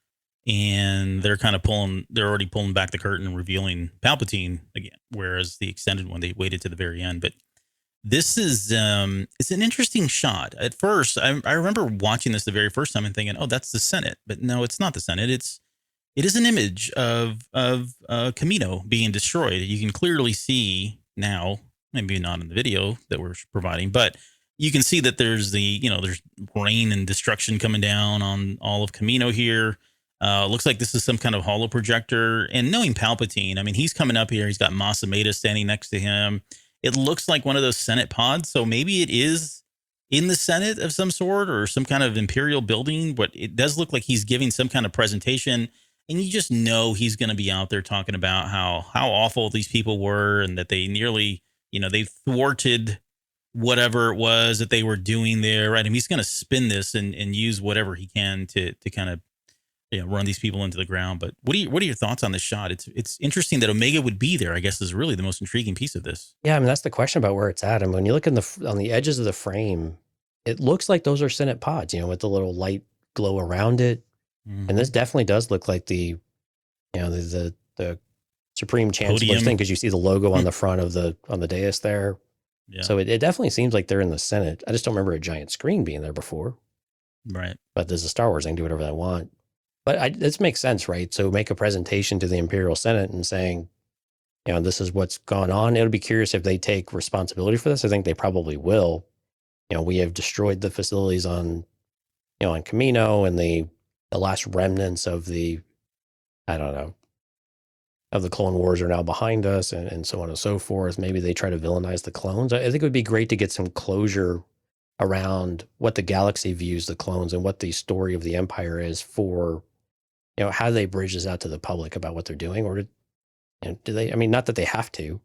B: and they're already pulling back the curtain and revealing Palpatine again, whereas the extended one, they waited to the very end. But this is, it's an interesting shot. At first, I remember watching this the very first time and thinking, oh, that's the Senate. But no, it's not the Senate. It is an image of Camino being destroyed. You can clearly see now, maybe not in the video that we're providing, but you can see that there's there's rain and destruction coming down on all of Camino here. Looks like this is some kind of holo projector. And knowing Palpatine, I mean, he's coming up here. He's got Masameda standing next to him. It looks like one of those Senate pods. So maybe it is in the Senate of some sort or some kind of Imperial building, but it does look like he's giving some kind of presentation. And you just know he's going to be out there talking about how awful these people were, and that they nearly, they thwarted whatever it was that they were doing there, right? And he's going to spin this and use whatever he can to kind of run these people into the ground. But what are your thoughts on this shot? It's interesting that Omega would be there, I guess, is really the most intriguing piece of this.
C: Yeah, I mean, that's the question about where it's at. I mean, when you look on the edges of the frame, it looks like those are Senate pods, with the little light glow around it.
B: Mm-hmm.
C: And this definitely does look like the Supreme Chancellor's
B: Podium.
C: thing, because you see the logo on the front of on the dais there.
B: Yeah.
C: So it definitely seems like they're in the Senate. I just don't remember a giant screen being there before.
B: Right.
C: But there's a Star Wars, they can do whatever they want. But this makes sense, right? So make a presentation to the Imperial Senate and saying, this is what's gone on. It'll be curious if they take responsibility for this. I think they probably will. We have destroyed the facilities on Camino, and the last remnants of the Clone Wars are now behind us, and so on and so forth. Maybe they try to villainize the clones. I think it would be great to get some closure around what the galaxy views the clones and what the story of the Empire is for, how they bridge this out to the public about what they're doing, or do they? I mean, not that they have to,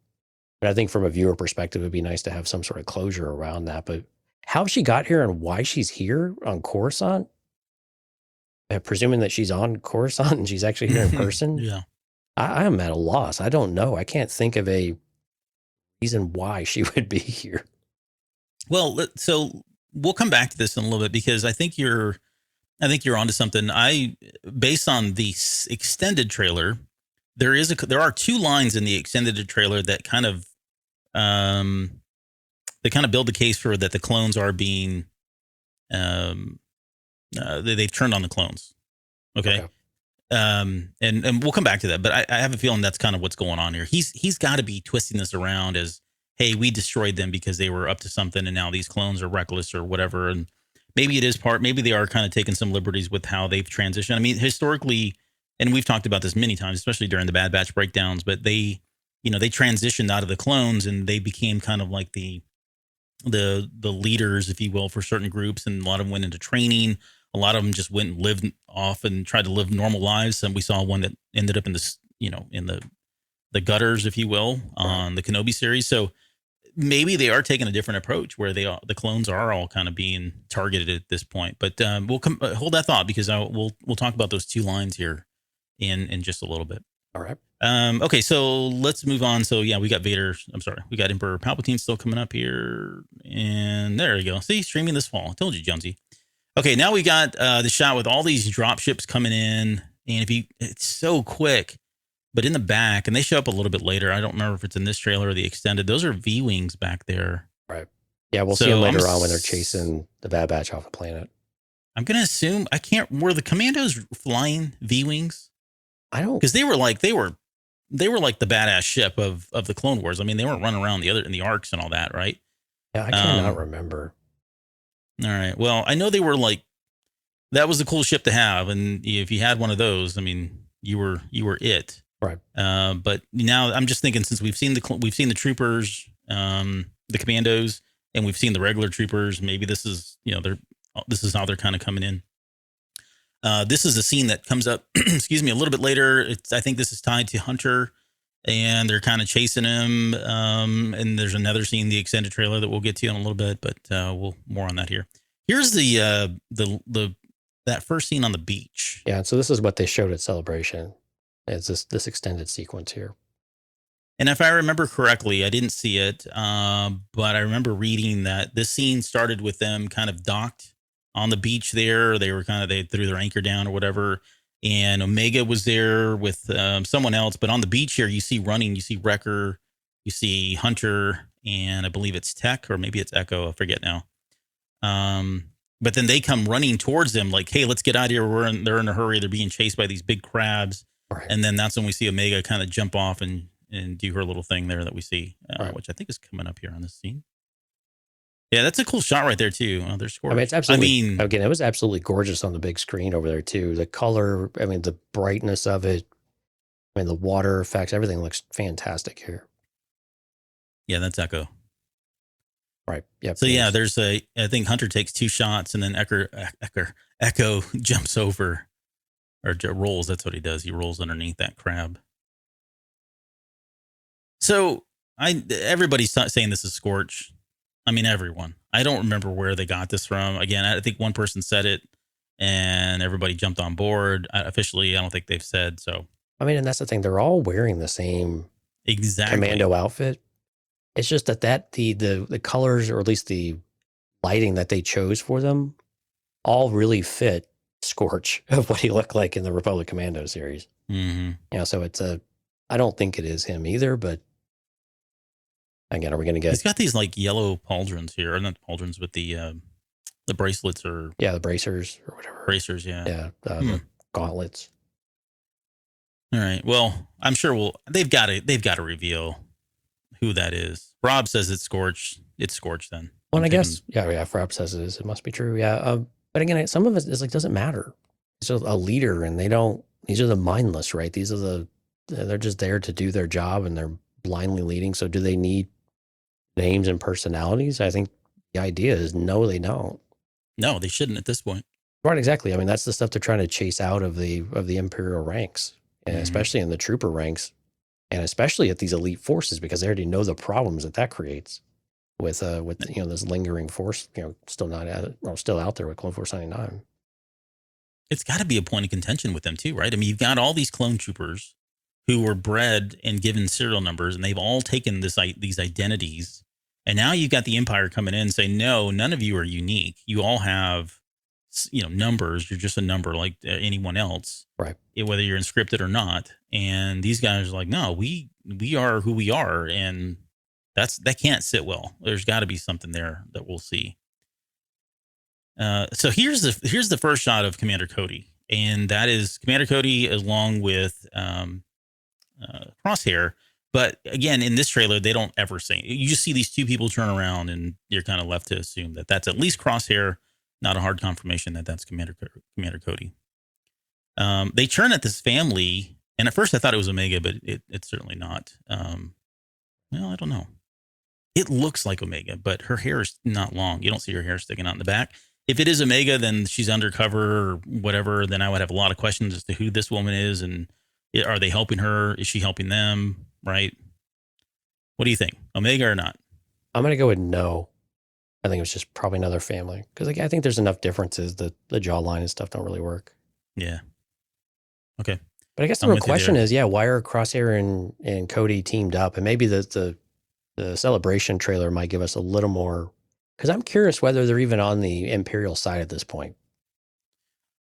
C: but I think from a viewer perspective, it'd be nice to have some sort of closure around that. But how she got here and why she's here on Coruscant, presuming that she's on Coruscant and she's actually here in person.
B: Yeah.
C: I am at a loss. I don't know. I can't think of a reason why she would be here.
B: Well, so we'll come back to this in a little bit, because I think you're onto something. Based on the extended trailer, there are two lines in the extended trailer that kind of build the case for that the clones are being they've turned on the clones. Okay. And we'll come back to that, but I have a feeling that's kind of what's going on here. He's got to be twisting this around as, hey, we destroyed them because they were up to something, and now these clones are reckless or whatever. And maybe it is maybe they are kind of taking some liberties with how they've transitioned. I mean, historically, and we've talked about this many times, especially during the Bad Batch breakdowns, but they transitioned out of the clones and they became kind of like the leaders, if you will, for certain groups. And a lot of them went into training. A lot of them just went and lived off and tried to live normal lives. And we saw one that ended up in this, in the gutters, if you will, on the Kenobi series. So maybe they are taking a different approach where the clones are all kind of being targeted at this point. But we'll hold that thought, because we'll talk about those two lines here in just a little bit.
C: All right.
B: Okay, so let's move on. So yeah, we got Emperor Palpatine still coming up here, and there you go. See, streaming this fall. I told you, Jonesy. Okay, now we got the shot with all these drop ships coming in, and it's so quick. But in the back, and they show up a little bit later. I don't remember if it's in this trailer or the extended. Those are V-wings back there.
C: Right. Yeah, we'll see them later on when they're chasing the Bad Batch off a planet.
B: I'm gonna assume were the Commandos flying V-wings?
C: I don't,
B: because they were like the badass ship of the Clone Wars. I mean, they weren't running around in the arcs and all that, right?
C: Yeah, I cannot remember.
B: All right. Well, I know they were that was a cool ship to have, and if you had one of those, I mean, you were it.
C: Right.
B: But now I'm just thinking, since we've seen the troopers, the commandos, and we've seen the regular troopers, maybe this is this is how they're kind of coming in. This is a scene that comes up, excuse me, a little bit later. I think this is tied to Hunter, and they're kind of chasing him. And there's another scene, the extended trailer, that we'll get to in a little bit, but we'll more on that here. Here's that first scene on the beach.
C: Yeah. So this is what they showed at Celebration. It's this extended sequence here.
B: And if I remember correctly, I didn't see it, but I remember reading that this scene started with them kind of docked on the beach there. They threw their anchor down or whatever. And Omega was there with someone else. But on the beach here, you see Wrecker, you see Hunter, and I believe it's Tech, or maybe it's Echo. I forget now. But then they come running towards them like, hey, let's get out of here. They're in a hurry. They're being chased by these big crabs. Right. And then that's when we see Omega kind of jump off and do her little thing there that we see, right, which I think is coming up here on this scene. Yeah, that's a cool shot right there too. Oh, there's
C: I mean, it's absolutely. Again, it was absolutely gorgeous on the big screen over there too. The color, I mean, the brightness of it. I mean, the water effects, everything looks fantastic here.
B: Yeah, that's Echo.
C: Right. Yeah.
B: So yeah, I think Hunter takes 2 shots, and then Echo jumps over, or rolls. That's what he does. He rolls underneath that crab. So everybody's saying this is Scorch. I mean, everyone. I don't remember where they got this from. Again, I think one person said it, and everybody jumped on board. Officially, I don't think they've said so.
C: I mean, and that's the thing. They're all wearing the same commando outfit. It's just that the colors, or at least the lighting that they chose for them, all really fit Scorch of what he looked like in the Republic Commando series.
B: Mm-hmm.
C: So it's I don't think it is him either, but again, are we going to get...
B: He's got these like yellow pauldrons here, or not pauldrons, but the bracelets or
C: the bracers or whatever.
B: bracers, yeah.
C: Yeah, the gauntlets.
B: All right. Well, I'm sure they've got to reveal who that is. Rob says it's Scorch. It's Scorch then.
C: Well, I guess, if Rob says it is, it must be true. Yeah. But again, some of it is like, doesn't matter. It's just a leader and these are the mindless, right? They're just there to do their job and they're blindly leading. So do they need names and personalities? I think the idea is no, they don't.
B: No, they shouldn't at this point.
C: Right, exactly. I mean, that's the stuff they're trying to chase out of the Imperial ranks, and especially in the trooper ranks, and especially at these elite forces, because they already know the problems that creates with this lingering force, still out there with Clone Force 99.
B: It's got to be a point of contention with them too, right? I mean, you've got all these clone troopers who were bred and given serial numbers, and they've all taken these identities, and now you've got the Empire coming in and saying, no, none of you are unique. You all have numbers. You're just a number like anyone else,
C: right?
B: Whether you're inscripted or not. And these guys are like, no, we are who we are, and that can't sit well. There's got to be something there that we'll see. So here's the first shot of Commander Cody, and that is Commander Cody along with Crosshair. But again, in this trailer, they don't ever say. You just see these two people turn around, and you're kind of left to assume that that's at least Crosshair. Not a hard confirmation that that's Commander Cody. They turn at this family, and at first I thought it was Omega, but it's certainly not. Well, I don't know. It looks like Omega, but her hair is not long. You don't see her hair sticking out in the back. If it is Omega, then she's undercover or whatever. Then I would have a lot of questions as to who this woman is, and are they helping her? Is she helping them? Right? What do you think, Omega or not?
C: I'm gonna go with no. I think it was just probably another family, because I think there's enough differences that the jawline and stuff don't really work.
B: Yeah. Okay.
C: But I guess the real question is, why are Crosshair and Cody teamed up? And maybe the celebration trailer might give us a little more, because I'm curious whether they're even on the Imperial side at this point.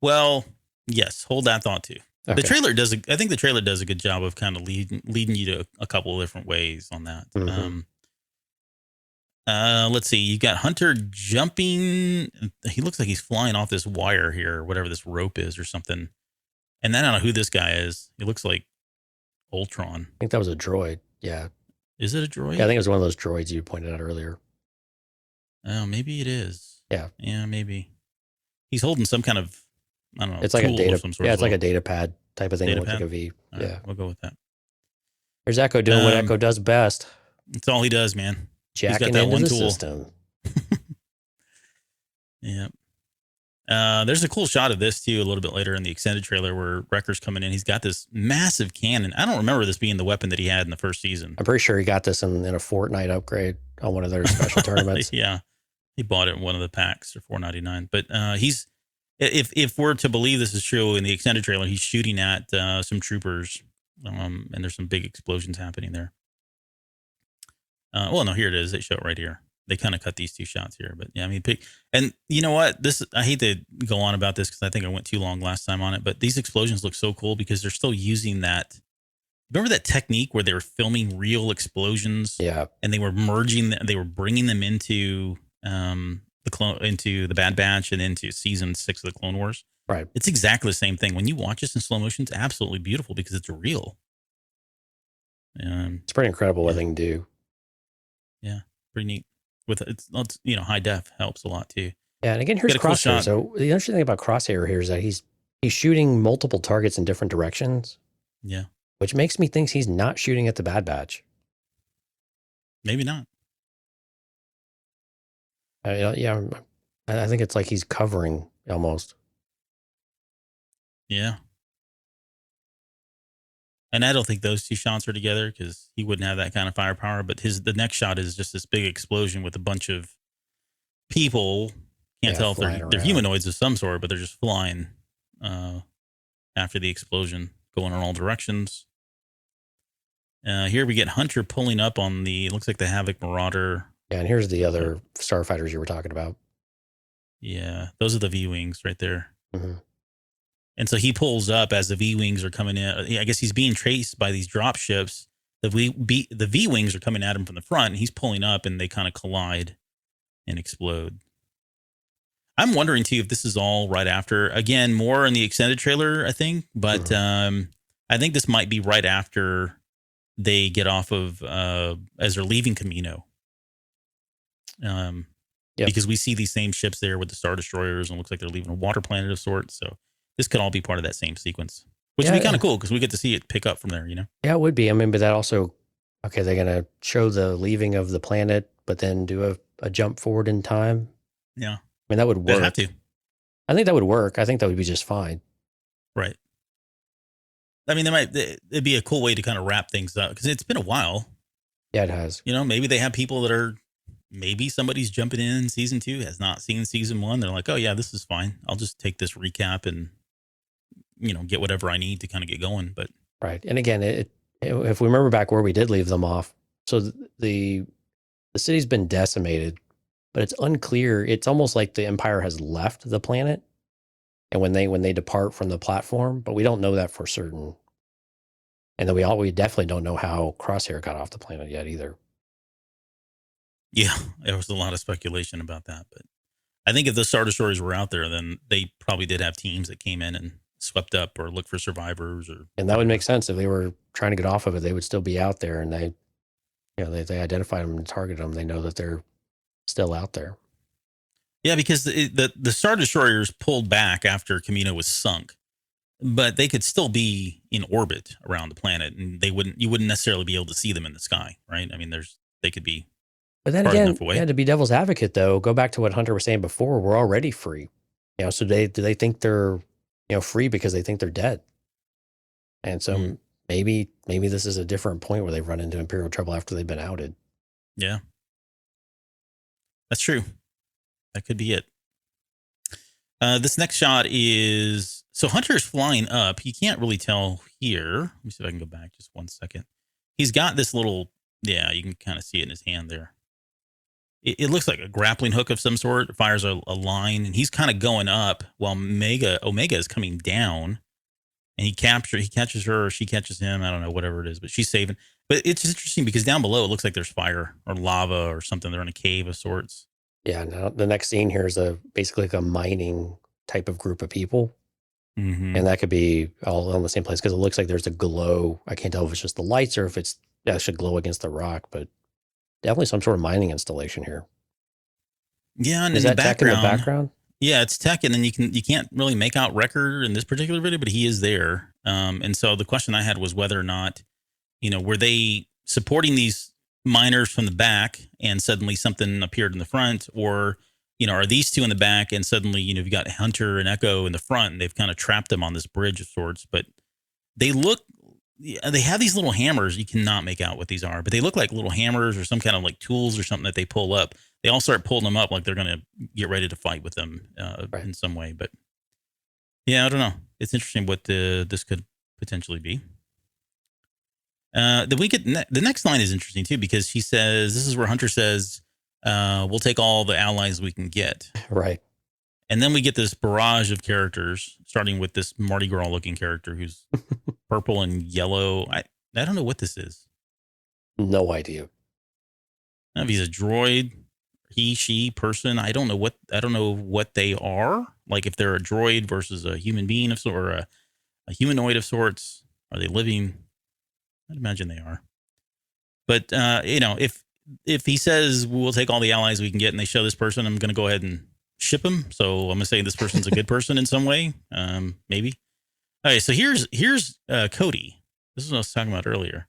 B: Well, yes. Hold that thought too. Okay. I think the trailer does a good job of kind of leading you to a couple of different ways on that.
C: Mm-hmm.
B: Let's see. You got Hunter jumping. He looks like he's flying off this wire here, whatever this rope is or something. And then I don't know who this guy is. He looks like Ultron.
C: I think that was a droid. Yeah.
B: Is it a droid?
C: Yeah, I think it was one of those droids you pointed out earlier.
B: Oh, maybe it is.
C: Yeah.
B: Yeah, maybe. He's holding some kind of, I don't know.
C: It's like a data. Yeah, it's like a data pad type of thing. It looks like a V.
B: All right, we'll go with that.
C: There's Echo doing what Echo does best.
B: It's all he does, man.
C: Jacking into the system.
B: Yeah. There's a cool shot of this too a little bit later in the extended trailer where Wrecker's coming in. He's got this massive cannon. I don't remember this being the weapon that he had in the first season.
C: I'm pretty sure he got this in a Fortnite upgrade on one of their special tournaments.
B: Yeah. He bought it in one of the packs for $4.99. But he's, if we're to believe this is true, in the extended trailer, he's shooting at some troopers, and there's some big explosions happening there. Well, no, here it is. They show it right here. They kind of cut these two shots here, but yeah, I mean, and you know what? I hate to go on about this because I think I went too long last time on it, but these explosions look so cool because they're still using that. Remember that technique where they were filming real explosions?
C: Yeah.
B: And they were they were bringing them into into the Bad Batch and into season 6 of the Clone Wars.
C: Right.
B: It's exactly the same thing. When you watch this in slow motion, it's absolutely beautiful because it's real.
C: It's pretty incredible what they can do.
B: Yeah, pretty neat. With it's high def helps a lot too.
C: Yeah, and again, here's Crosshair. Cool, so the interesting thing about Crosshair here is that he's shooting multiple targets in different directions.
B: Yeah,
C: which makes me think he's not shooting at the Bad Batch.
B: Maybe not.
C: Yeah, I think it's like he's covering almost.
B: Yeah. And I don't think those two shots are together because he wouldn't have that kind of firepower. But the next shot is just this big explosion with a bunch of people. Can't tell if they're humanoids of some sort, but they're just flying after the explosion, going in all directions. Here we get Hunter pulling up on looks like the Havoc Marauder.
C: Yeah, and here's the other starfighters you were talking about.
B: Yeah, those are the V-Wings right there.
C: Mm-hmm.
B: And so he pulls up as the V-wings are coming in. I guess he's being chased by these drop ships. The V-wings are coming at him from the front. And he's pulling up, and they kind of collide and explode. I'm wondering too if this is all right after. Again, more in the extended trailer, I think. But I think this might be right after they get off of as they're leaving Camino. Because we see these same ships there with the Star Destroyers, and it looks like they're leaving a water planet of sorts. So this could all be part of that same sequence, which would be kind of cool because we get to see it pick up from there, you know?
C: Yeah, it would be. I mean, but that also, okay, they're going to show the leaving of the planet, but then do a jump forward in time.
B: Yeah.
C: I mean, that would work.
B: They'd have to.
C: I think that would work. I think that would be just fine.
B: Right. I mean, it'd be a cool way to kind of wrap things up because it's been a while.
C: Yeah, it has.
B: You know, maybe they have people that are, maybe somebody's jumping in season 2, has not seen season 1. They're like, oh yeah, this is fine. I'll just take this recap and, you know, get whatever I need to kind of get going. But
C: right. And again, if we remember back where we did leave them off, so the city's been decimated, but it's unclear. It's almost like the Empire has left the planet, and when they depart from the platform, but we don't know that for certain. And then we definitely don't know how Crosshair got off the planet yet either.
B: Yeah, there was a lot of speculation about that. But I think if the Star Destroyers were out there, then they probably did have teams that came in and swept up or looked for survivors. And
C: that would make sense. If they were trying to get off of it, they would still be out there, and they identified them and targeted them. They know that they're still out there.
B: Yeah, because the Star Destroyers pulled back after Camino was sunk, but they could still be in orbit around the planet, and you wouldn't necessarily be able to see them in the sky, right? I mean, they could be.
C: But then again, to be devil's advocate, though, go back to what Hunter was saying before. We're already free, you know. So do they think they're, you know, free because they think they're dead? And so maybe this is a different point where they've run into Imperial trouble after they've been outed.
B: Yeah, that's true. That could be it. This next shot is, so Hunter's flying up. You can't really tell here. Let me see if I can go back just 1 second. He's got this little, yeah, you can kind of see it in his hand there. It looks like a grappling hook of some sort. It fires a line, and he's kind of going up while Omega is coming down, and he catches her, or she catches him. I don't know, whatever it is, but she's saving. But it's interesting because down below, it looks like there's fire or lava or something. They're in a cave of sorts.
C: Yeah. Now the next scene here is basically like a mining type of group of people. Mm-hmm. And that could be all in the same place because it looks like there's a glow. I can't tell if it's just the lights or if it should glow against the rock, but definitely some sort of mining installation here.
B: Yeah, and
C: is that tech in the background?
B: Yeah, it's tech, and then you can't really make out Wrecker in this particular video, but he is there. And so the question I had was whether or not, you know, were they supporting these miners from the back and suddenly something appeared in the front, or, you know, are these two in the back and suddenly, you know, you've got Hunter and Echo in the front and they've kind of trapped them on this bridge of sorts, but they have these little hammers. You cannot make out what these are, but they look like little hammers or some kind of like tools or something that they pull up. They all start pulling them up like they're going to get ready to fight with them in some way. But yeah, I don't know. It's interesting what this could potentially be. Then we get the next line is interesting too, because she says, this is where Hunter says, we'll take all the allies we can get.
C: Right.
B: And then we get this barrage of characters, starting with this Mardi Gras looking character who's purple and yellow. I don't know what this is.
C: No idea.
B: I don't know if he's a droid, he, she, person. I don't know what they are. Like if they're a droid versus a human being or a humanoid of sorts. Are they living? I'd imagine they are. But you know, if he says we'll take all the allies we can get and they show this person, I'm going to go ahead and ship him. So I'm going to say this person's a good person in some way. Maybe. All right. So here's Cody. This is what I was talking about earlier.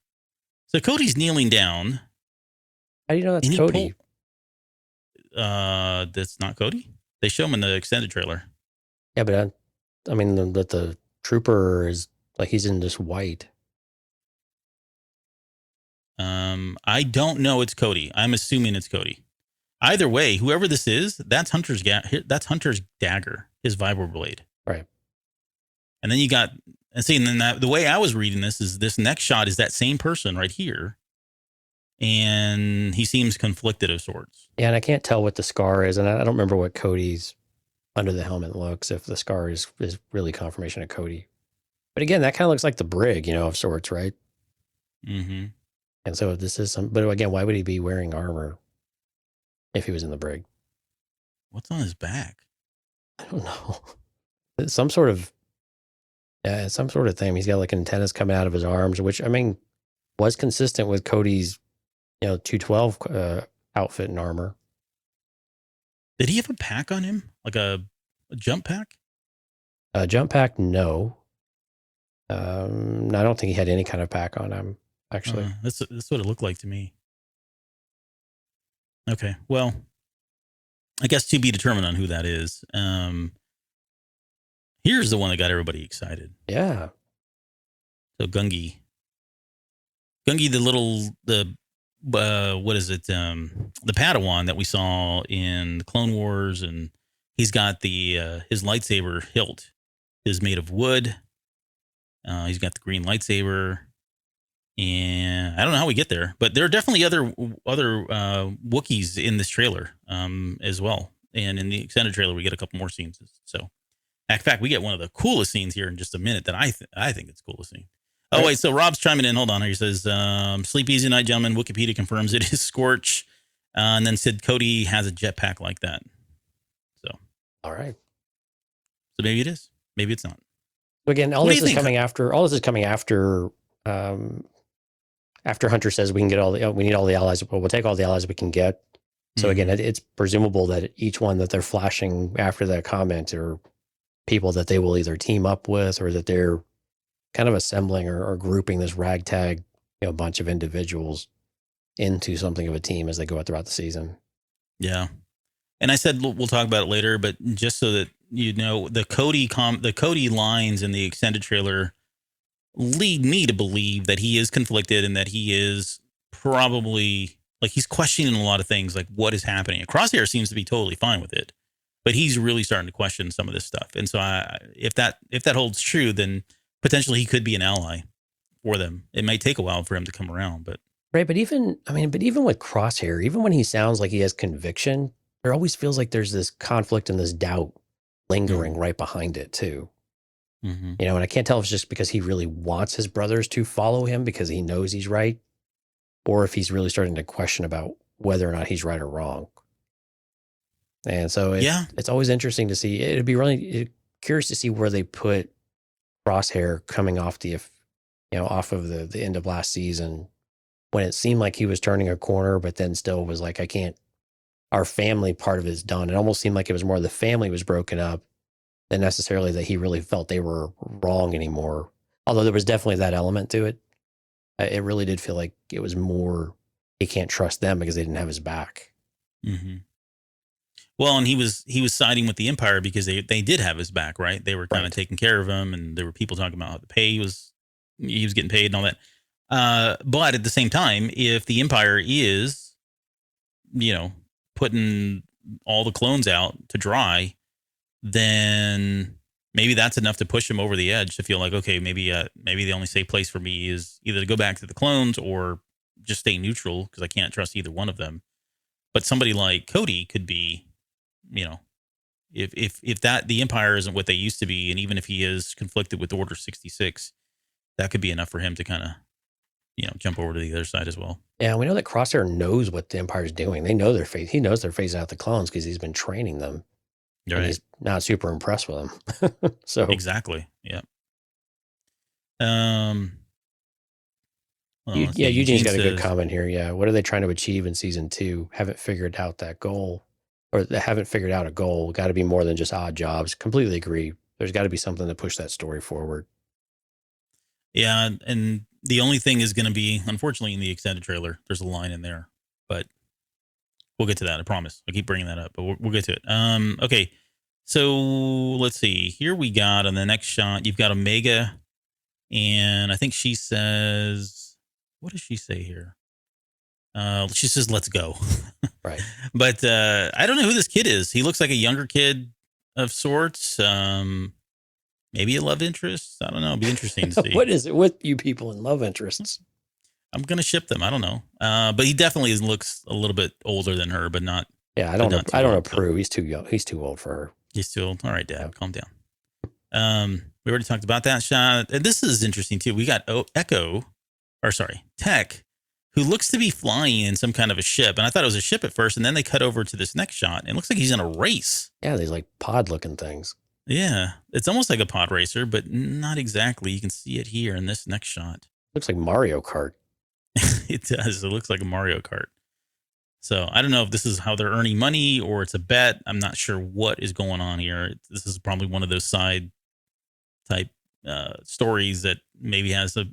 B: So Cody's kneeling down.
C: How do you know that's Cody?
B: That's not Cody. They show him in the extended trailer. Yeah,
C: but I mean, the trooper is like, he's in this white.
B: I don't know. It's Cody. I'm assuming it's Cody. Either way, whoever this is, that's Hunter's dagger, his vibro blade.
C: Right.
B: And then you got, and then the way I was reading this is this next shot is that same person right here. And he seems conflicted of sorts.
C: Yeah, and I can't tell what the scar is. And I don't remember what Cody's under the helmet looks, if the scar is really confirmation of Cody. But again, that kind of looks like the brig, of sorts, right?
B: Mm-hmm.
C: And so this is but again, why would he be wearing armor if he was in the brig?
B: What's on his back?
C: I don't know. Some sort of thing. He's got like antennas coming out of his arms, which was consistent with Cody's, 212 outfit and armor.
B: Did he have a pack on him? Like a jump pack?
C: Jump pack, no. I don't think he had any kind of pack on him, actually.
B: That's what it looked like to me. Okay, well, I guess to be determined on who that is. Here's the one that got everybody excited.
C: Yeah.
B: So Gungi, what is it? The Padawan that we saw in the Clone Wars, and he's got his lightsaber hilt is made of wood. He's got the green lightsaber, and I don't know how we get there, but there are definitely other Wookiees in this trailer as well. And in the extended trailer, we get a couple more scenes. So, in fact, we get one of the coolest scenes here in just a minute that I think it's the coolest scene. Oh, wait. So Rob's chiming in. Hold on. He says, sleep easy night, gentlemen. Wikipedia confirms it is Scorch. And then said Cody has a jetpack like that. So.
C: All right.
B: So maybe it is. Maybe it's not.
C: So again, all this is coming after after Hunter says we need all the allies. Well, we'll take all the allies we can get. So again, it's presumable that each one that they're flashing after that comment are people that they will either team up with, or that they're kind of assembling or grouping this ragtag, bunch of individuals into something of a team as they go out throughout the season.
B: Yeah. And I said, we'll talk about it later, but just so that the Cody lines in the extended trailer lead me to believe that he is conflicted, and that he is probably he's questioning a lot of things, like what is happening. Crosshair seems to be totally fine with it, but he's really starting to question some of this stuff. And so if that holds true, then potentially he could be an ally for them. It might take a while for him to come around, but
C: right. But even with Crosshair, even when he sounds like he has conviction, there always feels like there's this conflict and this doubt lingering right behind it too.
B: Mm-hmm.
C: And I can't tell if it's just because he really wants his brothers to follow him because he knows he's right, or if he's really starting to question about whether or not he's right or wrong. And so it's always interesting to see. It'd be really curious to see where they put Crosshair coming off off of the end of last season, when it seemed like he was turning a corner, but then still was like, our family part of it is done. It almost seemed like it was more the family was broken up than necessarily that he really felt they were wrong anymore. Although there was definitely that element to it. It really did feel like it was more, he can't trust them because they didn't have his back.
B: Mm-hmm. Well, and he was siding with the Empire because they did have his back, right? They were kind of taking care of him, and there were people talking about how the pay he was getting paid and all that. But at the same time, if the Empire is, putting all the clones out to dry, then maybe that's enough to push him over the edge to feel like, okay, maybe the only safe place for me is either to go back to the clones or just stay neutral because I can't trust either one of them. But somebody like Cody could be, if that the Empire isn't what they used to be, and even if he is conflicted with Order 66, that could be enough for him to kind of, jump over to the other side as well.
C: Yeah, we know that Crosshair knows what the Empire's doing. They know he knows they're phasing out the clones because he's been training them.
B: Right.
C: And he's not super impressed with them. So
B: exactly. Yeah.
C: Eugene's got a good comment here. Yeah. What are they trying to achieve in season 2? Haven't figured out that goal, or they haven't figured out a goal. Got to be more than just odd jobs. Completely agree. There's got to be something to push that story forward.
B: Yeah. And the only thing is going to be, unfortunately, in the extended trailer, there's a line in there, but we'll get to that. I promise. I keep bringing that up, but we'll get to it. Okay. So let's see. Here we got on the next shot, you've got Omega, and I think she says, what does she say here? She says, let's go.
C: Right.
B: But I don't know who this kid is. He looks like a younger kid of sorts. Maybe a love interest. I don't know. It'd be interesting to see.
C: What is it with you people and love interests?
B: I'm going to ship them. I don't know. But he definitely looks a little bit older than her, but not.
C: Yeah, I don't approve. He's too young. He's too old for her.
B: You still all right, Dad?
C: Yeah.
B: Calm down. We already talked about that shot. And this is interesting too. We got Tech, who looks to be flying in some kind of a ship. And I thought it was a ship at first, and then they cut over to this next shot. And it looks like he's in a race.
C: Yeah, these like pod looking things.
B: Yeah, it's almost like a pod racer, but not exactly. You can see it here in this next shot.
C: Looks like Mario Kart.
B: It does. It looks like a Mario Kart. So I don't know if this is how they're earning money or it's a bet. I'm not sure what is going on here. This is probably one of those side type stories that maybe has a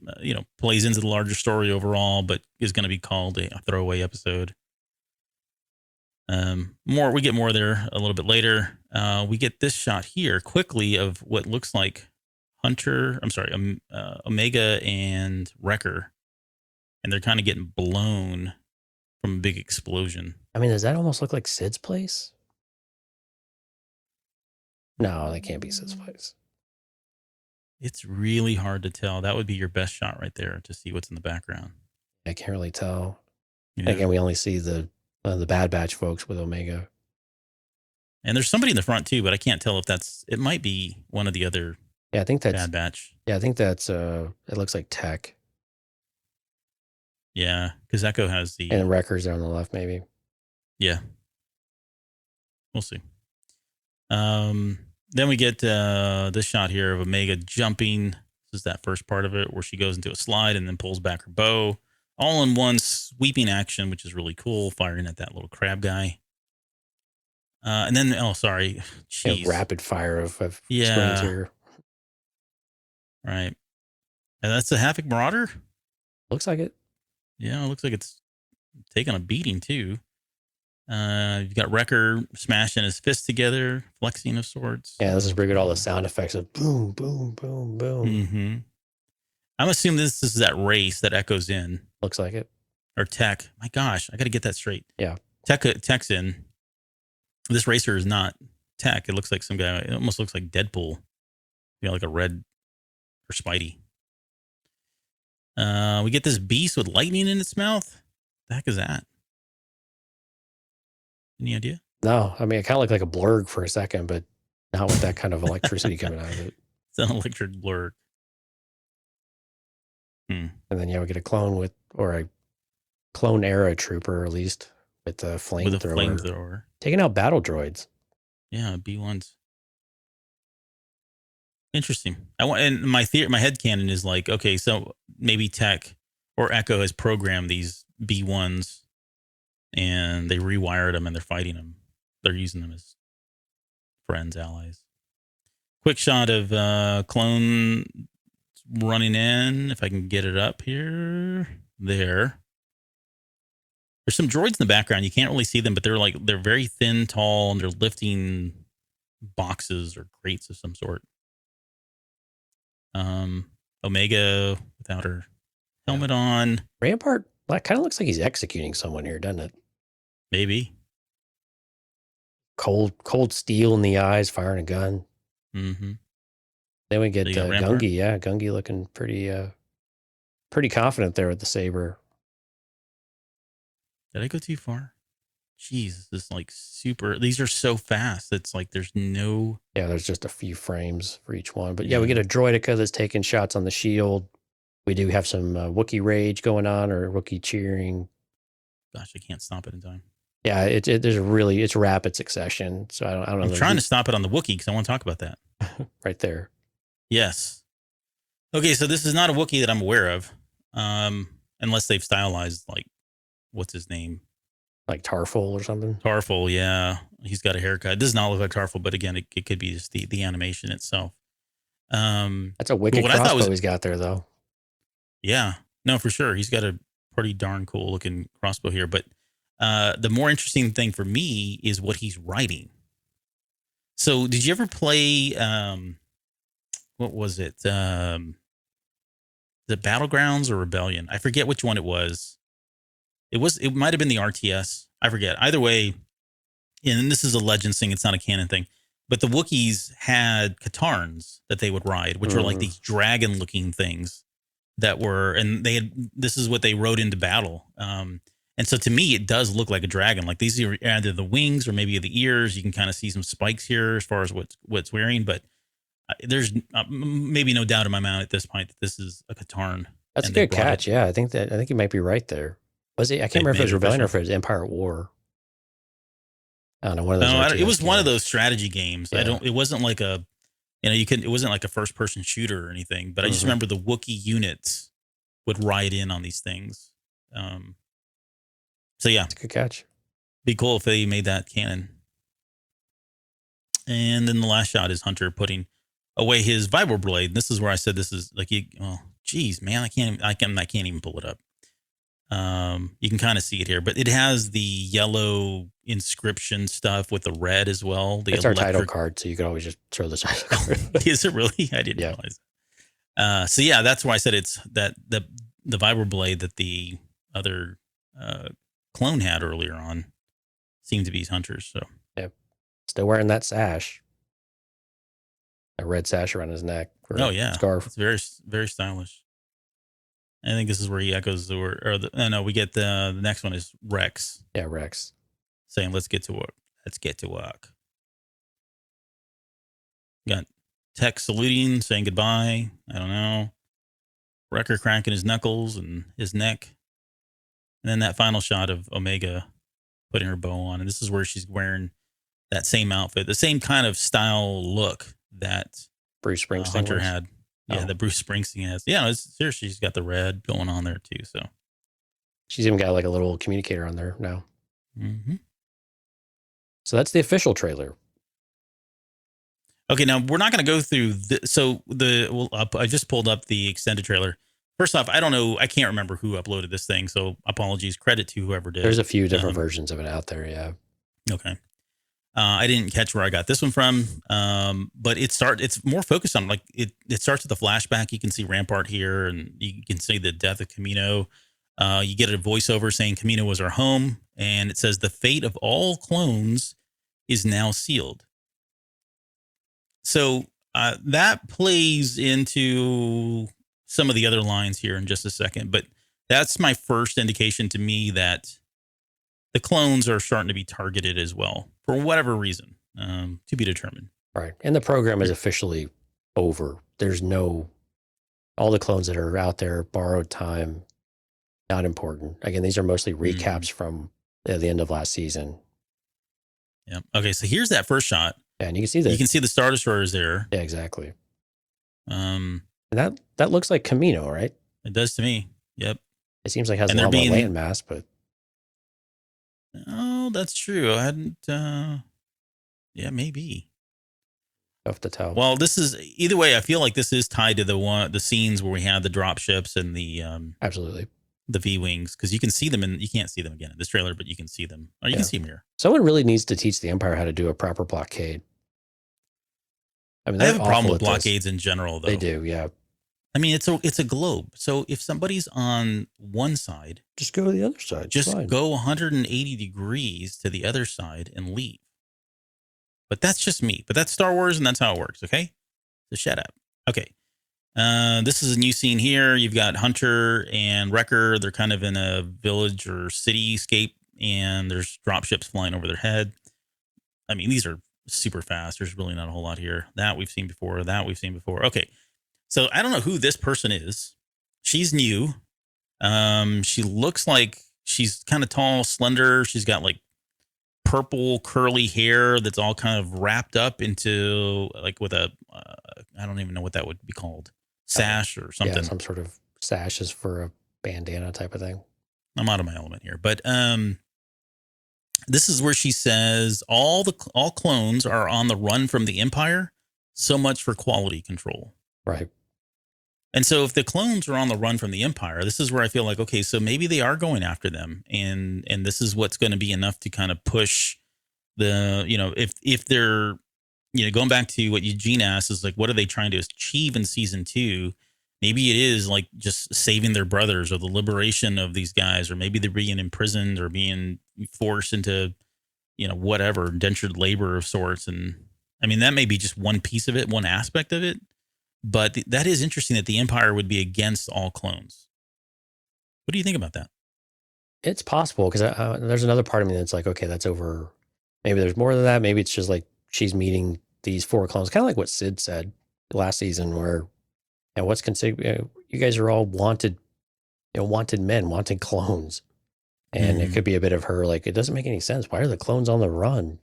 B: plays into the larger story overall, but is going to be called a throwaway episode. We get more there a little bit later. We get this shot here quickly of what looks like Omega and Wrecker, and they're kind of getting blown from a big explosion.
C: I mean, does that almost look like Sid's place? No, that can't be Sid's place.
B: It's really hard to tell. That would be your best shot right there to see what's in the background.
C: I can't really tell.
B: Yeah.
C: Again, we only see the Bad Batch folks with Omega.
B: And there's somebody in the front too, but I can't tell if it might be one of the other
C: Yeah, I think that's
B: Bad Batch.
C: Yeah, I think that's it looks like Tech.
B: Yeah, because Echo has the
C: And Wreckers there on the left, maybe.
B: Yeah. We'll see. Then we get this shot here of Omega jumping. This is that first part of it where she goes into a slide and then pulls back her bow. All in one sweeping action, which is really cool, firing at that little crab guy. And then, jeez.
C: Yeah, rapid fire of screens here.
B: Right. And that's a Havoc Marauder?
C: Looks like it.
B: Yeah, it looks like it's taking a beating too. You've got Wrecker smashing his fists together, flexing of sorts.
C: Yeah, this is pretty good. All the sound effects of boom, boom, boom, boom.
B: Mm-hmm. I'm assuming this is that race that Echo's in.
C: Looks like it.
B: Or Tech. My gosh, I got to get that straight.
C: Yeah.
B: Tech's in. This racer is not Tech. It looks like some guy. It almost looks like Deadpool. Like a red or Spidey. We get this beast with lightning in its mouth. The heck is that? Any idea?
C: No, I mean, it kind of looked like a blurg for a second, but not with that kind of electricity coming out of it.
B: It's an electric blurg.
C: And then, we get a clone or a clone era trooper, at least, with the flamethrower. Taking out battle droids.
B: Yeah, B1s. Interesting. And my headcanon is like, okay, so maybe Tech or Echo has programmed these B1s and they rewired them and they're fighting them. They're using them as friends, allies. Quick shot of clone running in. If I can get it up here. There. There's some droids in the background. You can't really see them, but they're very thin, tall, and they're lifting boxes or crates of some sort. Omega without her helmet on.
C: Rampart kind of looks like he's executing someone here, doesn't it?
B: Maybe.
C: Cold steel in the eyes, firing a gun.
B: Mm-hmm.
C: Then we get Gungi. Yeah, Gungi looking pretty confident there with the saber.
B: Did I go too far? Jeez, this is like super. These are so fast. It's like there's no.
C: Yeah, there's just a few frames for each one. But yeah, we get a droidica that's taking shots on the shield. We do have some Wookiee rage going on, or Wookiee cheering.
B: Gosh, I can't stop it in time.
C: Yeah, it's rapid succession. So I don't know.
B: I'm trying to stop it on the Wookiee because I want to talk about that.
C: Right there.
B: Yes. Okay, so this is not a Wookiee that I'm aware of, unless they've stylized like, what's his name?
C: Like Tarful or something?
B: Tarful, yeah. He's got a haircut. It does not look like Tarful, but again, it could be just the animation itself.
C: That's a wicked crossbow he's got there, though.
B: Yeah. No, for sure. He's got a pretty darn cool looking crossbow here. But the more interesting thing for me is what he's writing. So did you ever play, what was it? The Battlegrounds or Rebellion? I forget which one it was. It might have been the RTS. I forget. Either way, and this is a legend thing. It's not a canon thing. But the Wookiees had Katarns that they would ride, which were like these dragon-looking things that were, and this is what they rode into battle. And And so to me, it does look like a dragon. Like these are either the wings or maybe the ears. You can kind of see some spikes here as far as what's wearing, but there's maybe no doubt in my mind at this point that this is a Katarn.
C: That's a good catch. Yeah, I think you might be right there. Was it? I can't remember if it was Rebellion or if it was Empire at War. I don't know. One of those.
B: No, it was one of those strategy games.
C: Yeah.
B: It wasn't like a, it wasn't like a first person shooter or anything. But I just remember the Wookiee units would ride in on these things. So yeah,
C: it's a good catch.
B: Be cool if they made that canon. And then the last shot is Hunter putting away his vibro blade. This is where I said this is like geez, man, I can't even pull it up. You can kind of see it here, but it has the yellow inscription stuff with the red as well.
C: It's our title card, so you can always just throw the title card.
B: Is it really? I didn't realize. So yeah, that's why I said it's that the vibro blade that the other clone had earlier on seemed to be Hunter's. So
C: yeah, still wearing that sash, a red sash around his neck.
B: Oh yeah,
C: scarf.
B: It's very, very stylish. I think this is where he echoes we get the next one is Rex.
C: Yeah, Rex
B: saying, "Let's get to work. Let's get to work." Got Tech saluting, saying goodbye. I don't know. Wrecker cracking his knuckles and his neck. And then that final shot of Omega putting her bow on. And this is where she's wearing that same outfit, the same kind of style look that
C: Bruce Springsteen
B: Hunter had. Yeah, that Bruce Springsteen has. Yeah, seriously, she's got the red going on there too. So
C: she's even got like a little communicator on there now.
B: Mm-hmm.
C: So that's the official trailer.
B: Okay, now we're not going to go through. I just pulled up the extended trailer. First off, I don't know. I can't remember who uploaded this thing, so apologies. Credit to whoever did.
C: There's a few different versions of it out there. Yeah.
B: Okay. I didn't catch where I got this one from, but it's more focused on like it starts with a flashback. You can see Rampart here, and you can see the death of Camino. You get a voiceover saying Camino was our home, and it says the fate of all clones is now sealed. So that plays into some of the other lines here in just a second, but that's my first indication to me that the clones are starting to be targeted as well for whatever reason, to be determined.
C: Right. And the program is officially over. There's all the clones that are out there, borrowed time, not important. Again, these are mostly recaps from the end of last season.
B: Yeah. Okay. So here's that first shot.
C: Yeah, and you can see the
B: Star Destroyers there.
C: Yeah, exactly. And that looks like Camino, right?
B: It does to me. Yep.
C: It seems like it has a lot more land mass, but
B: oh, that's true. I hadn't. Yeah, maybe.
C: Tough to tell.
B: Well, this is either way. I feel like this is tied to the scenes where we had the drop ships and the
C: absolutely
B: the V-wings, because you can see them and you can't see them again in this trailer, but you can see them. Or you can see them here.
C: Someone really needs to teach the Empire how to do a proper blockade. I mean,
B: I have a problem with blockades in general, though.
C: They do, yeah.
B: I mean, it's a globe. So if somebody's on one side,
C: just go to the other side.
B: Just go 180 degrees to the other side and leave. But that's just me. But that's Star Wars, and that's how it works. Okay, so shut up. Okay, this is a new scene here. You've got Hunter and Wrecker. They're kind of in a village or cityscape, and there's dropships flying over their head. I mean, these are super fast. There's really not a whole lot here. That we've seen before. Okay. So I don't know who this person is. She's new. She looks like she's kind of tall, slender. She's got like purple curly hair that's all kind of wrapped up into like with a, I don't even know what that would be called. Sash or something.
C: Yeah, some sort of sash is for a bandana type of thing.
B: I'm out of my element here, but this is where she says all clones are on the run from the Empire. So much for quality control.
C: Right.
B: And so if the clones are on the run from the Empire, this is where I feel like, okay, so maybe they are going after them. And this is what's going to be enough to kind of push the, if they're, going back to what Eugene asked is like, what are they trying to achieve in season 2? Maybe it is like just saving their brothers or the liberation of these guys, or maybe they're being imprisoned or being forced into, whatever, indentured labor of sorts. And I mean, that may be just one piece of it, one aspect of it. But that is interesting that the Empire would be against all clones. What do you think about that?
C: It's possible because there's another part of me that's like, okay, that's over. Maybe there's more than that. Maybe it's just like she's meeting these 4 clones, kind of like what Sid said last season, where what's considered, you guys are all wanted, wanted men, wanted clones. And it could be a bit of her, like, it doesn't make any sense. Why are the clones on the run?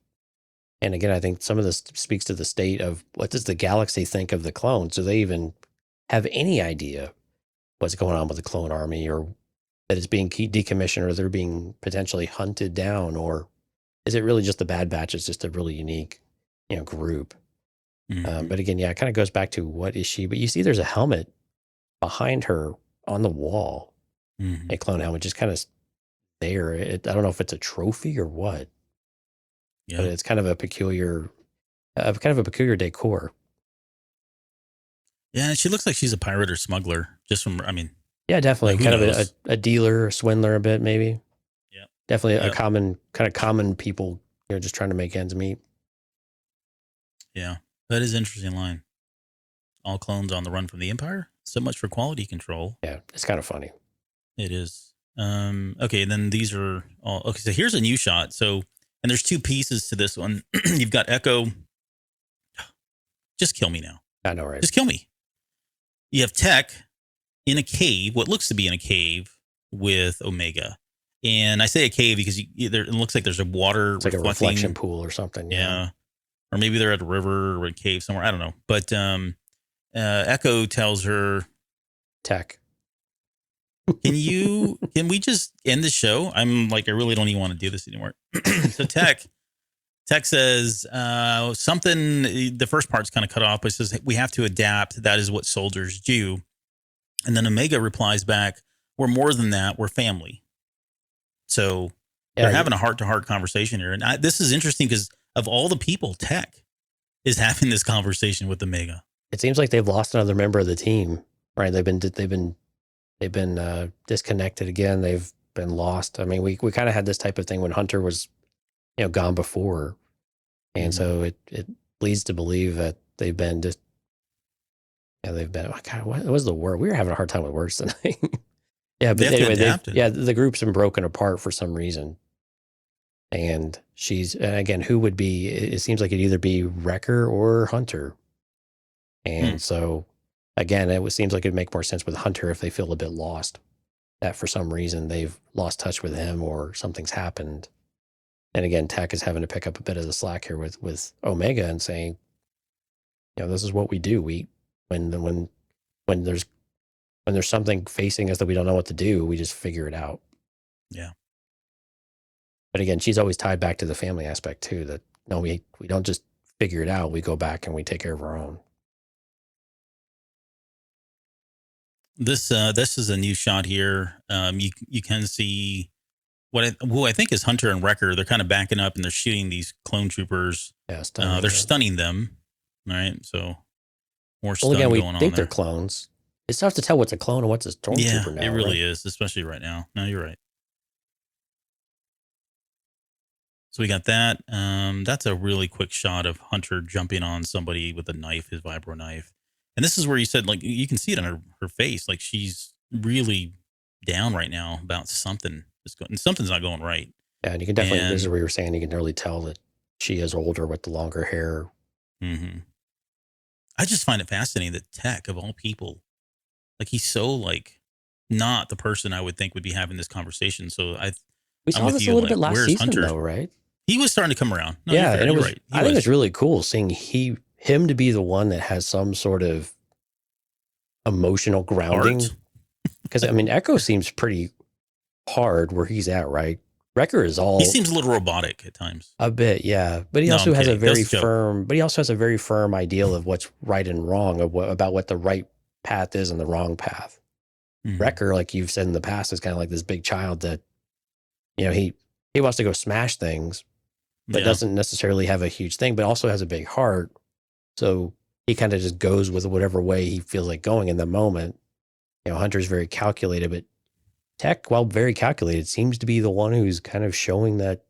C: And again, I think some of this speaks to the state of what does the galaxy think of the clones? Do they even have any idea what's going on with the clone army, or that it's being decommissioned, or they're being potentially hunted down? Or is it really just the Bad Batch? It's just a really unique, group. But again, it kind of goes back to what is she? But you see there's a helmet behind her on the wall, a clone helmet, just kind of there. I don't know if it's a trophy or what, but it's kind of a peculiar decor.
B: Yeah, she looks like she's a pirate or smuggler, just from,
C: Yeah, definitely.
B: Like,
C: kind of a dealer, a swindler a bit, maybe.
B: Yeah.
C: Definitely a common people, just trying to make ends meet.
B: Yeah. That is an interesting line. All clones on the run from the Empire. So much for quality control.
C: Yeah, it's kind of funny.
B: It is. Okay, and then these are all okay. So here's a new shot. So, and there's 2 pieces to this one. You've got Echo. Just kill me now.
C: I know, right?
B: Just kill me. You have Tech in a cave, what looks to be in a cave with Omega. And I say a cave because it looks like there's a water,
C: it's like a reflection pool or something.
B: Yeah. Or maybe they're at a river or a cave somewhere. I don't know. But Echo tells her,
C: Tech,
B: can we just end the show? I'm like, I really don't even want to do this anymore. So Tech says something, the first part's kind of cut off, but it says, we have to adapt. That is what soldiers do. And then Omega replies back, we're more than that. We're family. So they're having a heart-to-heart conversation here. And this is interesting because of all the people, Tech is having this conversation with Omega.
C: It seems like they've lost another member of the team, right? They've been disconnected again. They've been lost. I mean, we kind of had this type of thing when Hunter was, gone before. And so it leads to believe that they've been just, they've been, oh God, what was the word? We were having a hard time with words tonight. Yeah, but anyway, the group's been broken apart for some reason. And again, who would be, it seems like it'd either be Wrecker or Hunter. And so, again, seems like it'd make more sense with Hunter if they feel a bit lost, that for some reason they've lost touch with him or something's happened. And again, Tech is having to pick up a bit of the slack here with Omega and saying, this is what we do. When there's something facing us that we don't know what to do, we just figure it out.
B: Yeah.
C: But again, she's always tied back to the family aspect too, that no, we don't just figure it out. We go back and we take care of our own.
B: This is a new shot here. You can see who I think is Hunter and Wrecker. They're kind of backing up and they're shooting these clone troopers.
C: Yeah,
B: they're stunning them. All right, so more stun
C: again, we
B: going on
C: think
B: there.
C: They're clones. It's tough to tell what's a clone and what's a stormtrooper now.
B: It really is, especially right now. No, you're right. So we got that. That's a really quick shot of Hunter jumping on somebody with a knife, his vibro knife. And this is where you said, like, you can see it on her face. Like, she's really down right now about something. Something's not going right.
C: Yeah, and you can definitely, this is where you were saying, you can really tell that she is older with the longer hair.
B: Mm-hmm. I just find it fascinating that Tech, of all people, like, he's so, like, not the person I would think would be having this conversation. So
C: we saw this a little bit last season, though, right?
B: He was starting to come around. No,
C: yeah, and it was.
B: Right.
C: I think it's really cool seeing him to be the one that has some sort of emotional grounding. Because I mean, Echo seems pretty hard where he's at, right? Wrecker is all.
B: He seems a little robotic at times.
C: A bit, yeah, but he also has a very firm. But he also has a very firm ideal of what's right and wrong, about what the right path is and the wrong path. Mm-hmm. Wrecker, like you've said in the past, is kind of like this big child that, he wants to go smash things, but doesn't necessarily have a huge thing, but also has a big heart. So he kind of just goes with whatever way he feels like going in the moment. Hunter's very calculated, but Tech, while very calculated, seems to be the one who's kind of showing that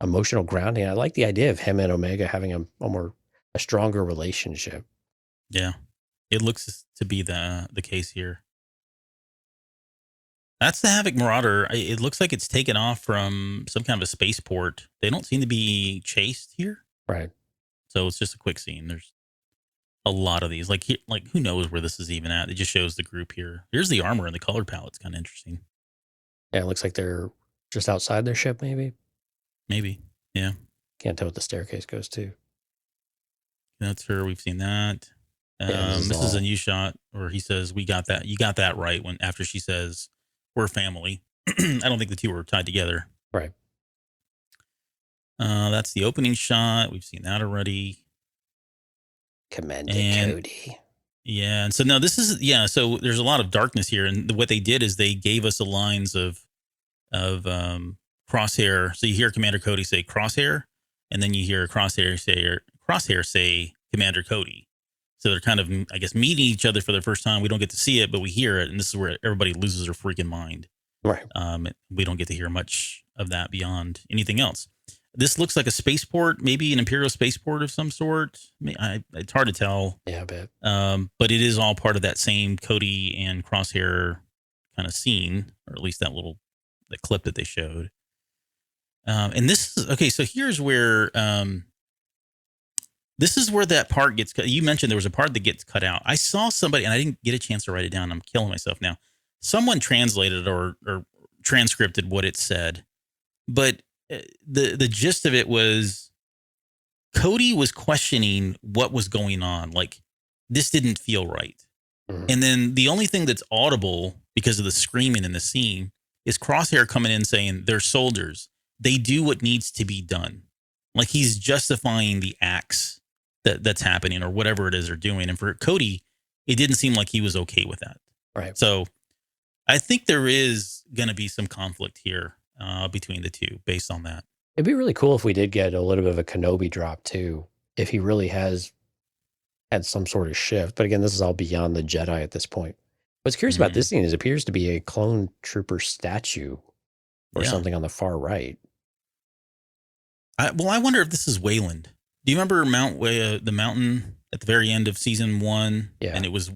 C: emotional grounding. I like the idea of him and Omega having a stronger relationship.
B: Yeah, it looks to be the case here. That's the Havoc Marauder. It looks like it's taken off from some kind of a spaceport. They don't seem to be chased here.
C: Right.
B: So it's just a quick scene. There's a lot of these. Like who knows where this is even at? It just shows the group here. Here's the armor and the color palette's kind of interesting.
C: Yeah, it looks like they're just outside their ship, maybe.
B: Maybe. Yeah.
C: Can't tell what the staircase goes to.
B: That's her. We've seen that. This is a new shot where he says, "We got that. You got that right." When after she says, "We're family." I don't think the two were tied together.
C: Right.
B: That's the opening shot. We've seen that already.
C: Commander Cody.
B: Yeah, and so now this is So there's a lot of darkness here, and what they did is they gave us the lines of Crosshair. So you hear Commander Cody say Crosshair, and then you hear Crosshair say Commander Cody. So they're kind of, I guess, meeting each other for the first time. We don't get to see it, but we hear it, and this is where everybody loses their freaking mind.
C: Right.
B: We don't get to hear much of that beyond anything else. This looks like a spaceport, maybe an Imperial spaceport of some sort. It's hard to tell.
C: Yeah, I bet.
B: But it is all part of that same Cody and Crosshair kind of scene, or at least the clip that they showed. And this is okay. So here's where this is where that part gets cut. You mentioned there was a part that gets cut out. I saw somebody, and I didn't get a chance to write it down. I'm killing myself now. Someone translated or transcripted what it said, but the gist of it was Cody was questioning what was going on. Like, this didn't feel right. Mm-hmm. And then the only thing that's audible because of the screaming in the scene is Crosshair coming in saying, "They're soldiers. They do what needs to be done." Like, he's justifying the acts that's happening or whatever it is they're doing. And for Cody, it didn't seem like he was okay with that.
C: Right.
B: So I think there is going to be some conflict here between the two based on that.
C: It'd be really cool if we did get a little bit of a Kenobi drop too, if he really has had some sort of shift. But again, this is all beyond the Jedi at this point. What's curious about this scene is it appears to be a clone trooper statue or something on the far right.
B: I wonder if this is Wayland. Do you remember the mountain at the very end of season 1?
C: Yeah.
B: And it was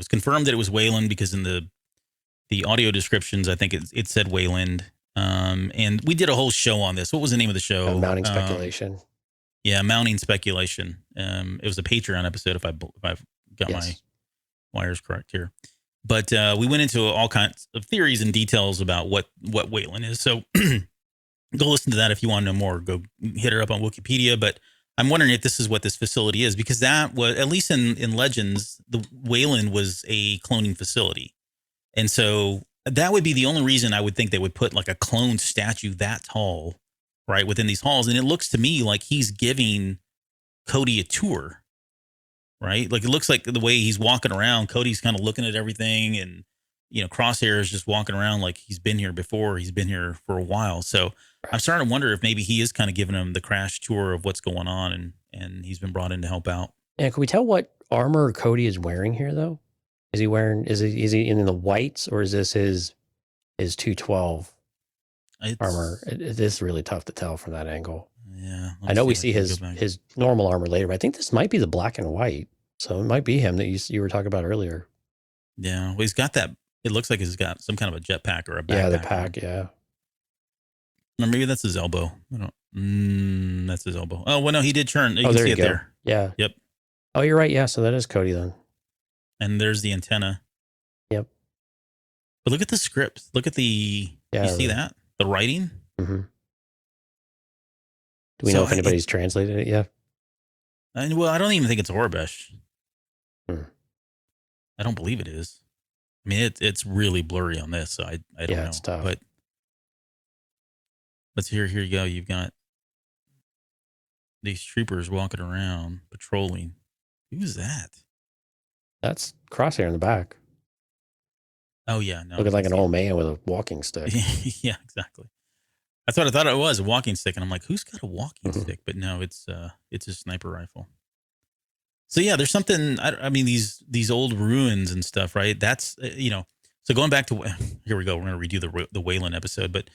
B: confirmed that it was Wayland because in the audio descriptions, I think it said Wayland. And we did a whole show on this. What was the name of the show?
C: Mounting Speculation.
B: Yeah, Mounting Speculation. It was a Patreon episode if I've got my wires correct here. But we went into all kinds of theories and details about what Wayland is. So go listen to that if you want to know more. Go hit her up on Wikipedia. But I'm wondering if this is what this facility is, because that was, at least in Legends, the Wayland was a cloning facility. And so that would be the only reason I would think they would put like a clone statue that tall, right, within these halls. And it looks to me like he's giving Cody a tour, right? Like, it looks like the way he's walking around, Cody's kind of looking at everything, and, Crosshair is just walking around like he's been here before. He's been here for a while. So I'm starting to wonder if maybe he is kind of giving him the crash tour of what's going on, and he's been brought in to help out.
C: Yeah, can we tell what armor Cody is wearing here, though? Is he in the whites, or is this his 212 armor? It is really tough to tell from that angle.
B: Yeah.
C: I know we see his normal armor later, but I think this might be the black and white. So it might be him that you were talking about earlier.
B: Yeah. Well, he's got that. It looks like he's got some kind of a jetpack or a backpack.
C: Yeah, the pack, yeah.
B: Or maybe that's his elbow. That's his elbow. Oh, well, no, he did turn. You can
C: there
B: see
C: you
B: it
C: go.
B: there.
C: Yeah.
B: Yep.
C: Oh, you're right. Yeah, so that is Cody then.
B: And there's the antenna.
C: Yep.
B: But look at the script. Look at you see that? The writing?
C: Mm-hmm. Do we know if anybody's translated it yet?
B: Well, I don't even think it's Orbesh.
C: I
B: don't believe it is. I mean, it's really blurry on this, so I don't know.
C: It's tough.
B: But let's here you go. You've got these troopers walking around patrolling. Who's that?
C: That's Crosshair in the back.
B: Oh yeah, no.
C: Looking like an old man with a walking stick.
B: Yeah, exactly. That's what I thought it was, a walking stick, and I'm like, who's got a walking stick? But no, it's a sniper rifle. So yeah, there's something. I mean, these old ruins and stuff, right? That's So going back to here we go. We're going to redo the Wayland episode, but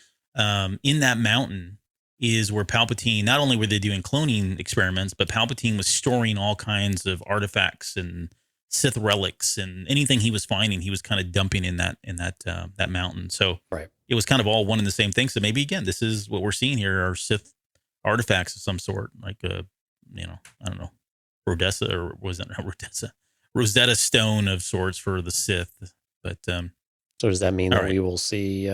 B: in that mountain is where Palpatine. Not only were they doing cloning experiments, but Palpatine was storing all kinds of artifacts and Sith relics and anything he was finding, he was kind of dumping in that mountain. So
C: Right.
B: it was kind of all one and the same thing. So maybe again, this is what we're seeing here are Sith artifacts of some sort, like I don't know, Rhodessa, or was it not Rhodessa? Rosetta Stone of sorts for the Sith. But
C: So does that mean
B: all
C: that
B: right.
C: we will see?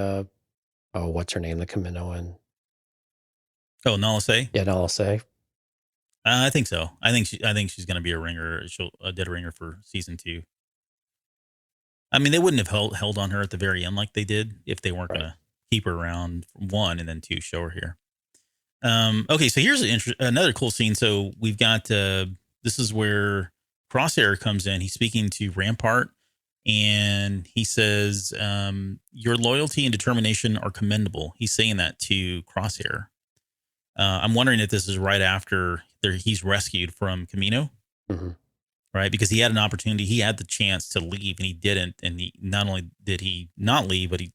C: What's her name? The Kaminoan.
B: Oh, Nala Se?
C: Yeah, no, I'll say.
B: I think so. I think she's going to be a ringer, a dead ringer for season 2. I mean, they wouldn't have held on her at the very end like they did if they weren't
C: Right.
B: going to keep her around, 1 and then 2 show her here. Okay, so here's another cool scene. So we've got this is where Crosshair comes in. He's speaking to Rampart, and he says, "Your loyalty and determination are commendable." He's saying that to Crosshair. I'm wondering if this is right after he's rescued from Camino,
C: Mm-hmm.
B: right? Because he had an opportunity, he had the chance to leave, and he didn't. And he not only did he not leave, but he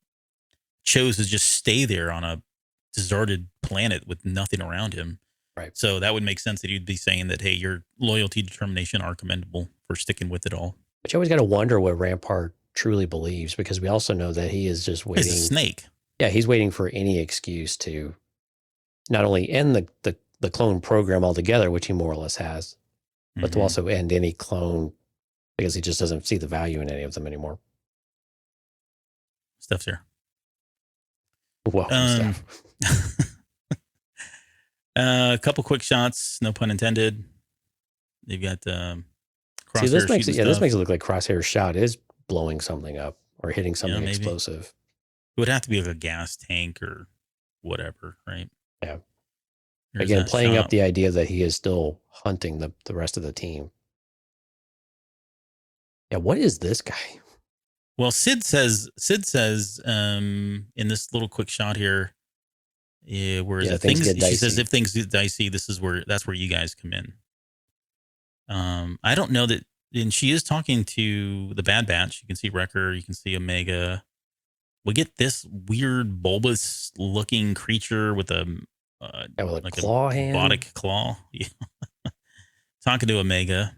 B: chose to just stay there on a deserted planet with nothing around him.
C: Right.
B: So that would make sense that you'd be saying that, hey, your loyalty, determination are commendable for sticking with it all.
C: But you always got to wonder what Rampart truly believes, because we also know that he is just waiting.
B: He's a snake.
C: Yeah, he's waiting for any excuse to not only end the clone program altogether, which he more or less has, but to also end any clone, because he just doesn't see the value in any of them anymore.
B: Stuff's here.
C: Welcome, Steph.
B: A couple quick shots, no pun intended. You've got Crosshair.
C: See, this makes it look like Crosshair's shot is blowing something up or hitting something explosive.
B: It would have to be like a gas tank or whatever, right?
C: Yeah.
B: There's
C: Again,
B: that
C: playing
B: shot.
C: up the idea that he is still hunting the rest of the team. Yeah, what is this guy?
B: Well, Sid says in this little quick shot here, where is it?
C: Things get
B: She
C: dicey.
B: says if things get dicey, that's where you guys come in. I don't know that, and she is talking to the Bad Batch. You can see Wrecker, you can see Omega. We get this weird bulbous looking creature with a
C: with
B: like
C: claw hand.
B: robotic claw. Yeah. Talking to Omega.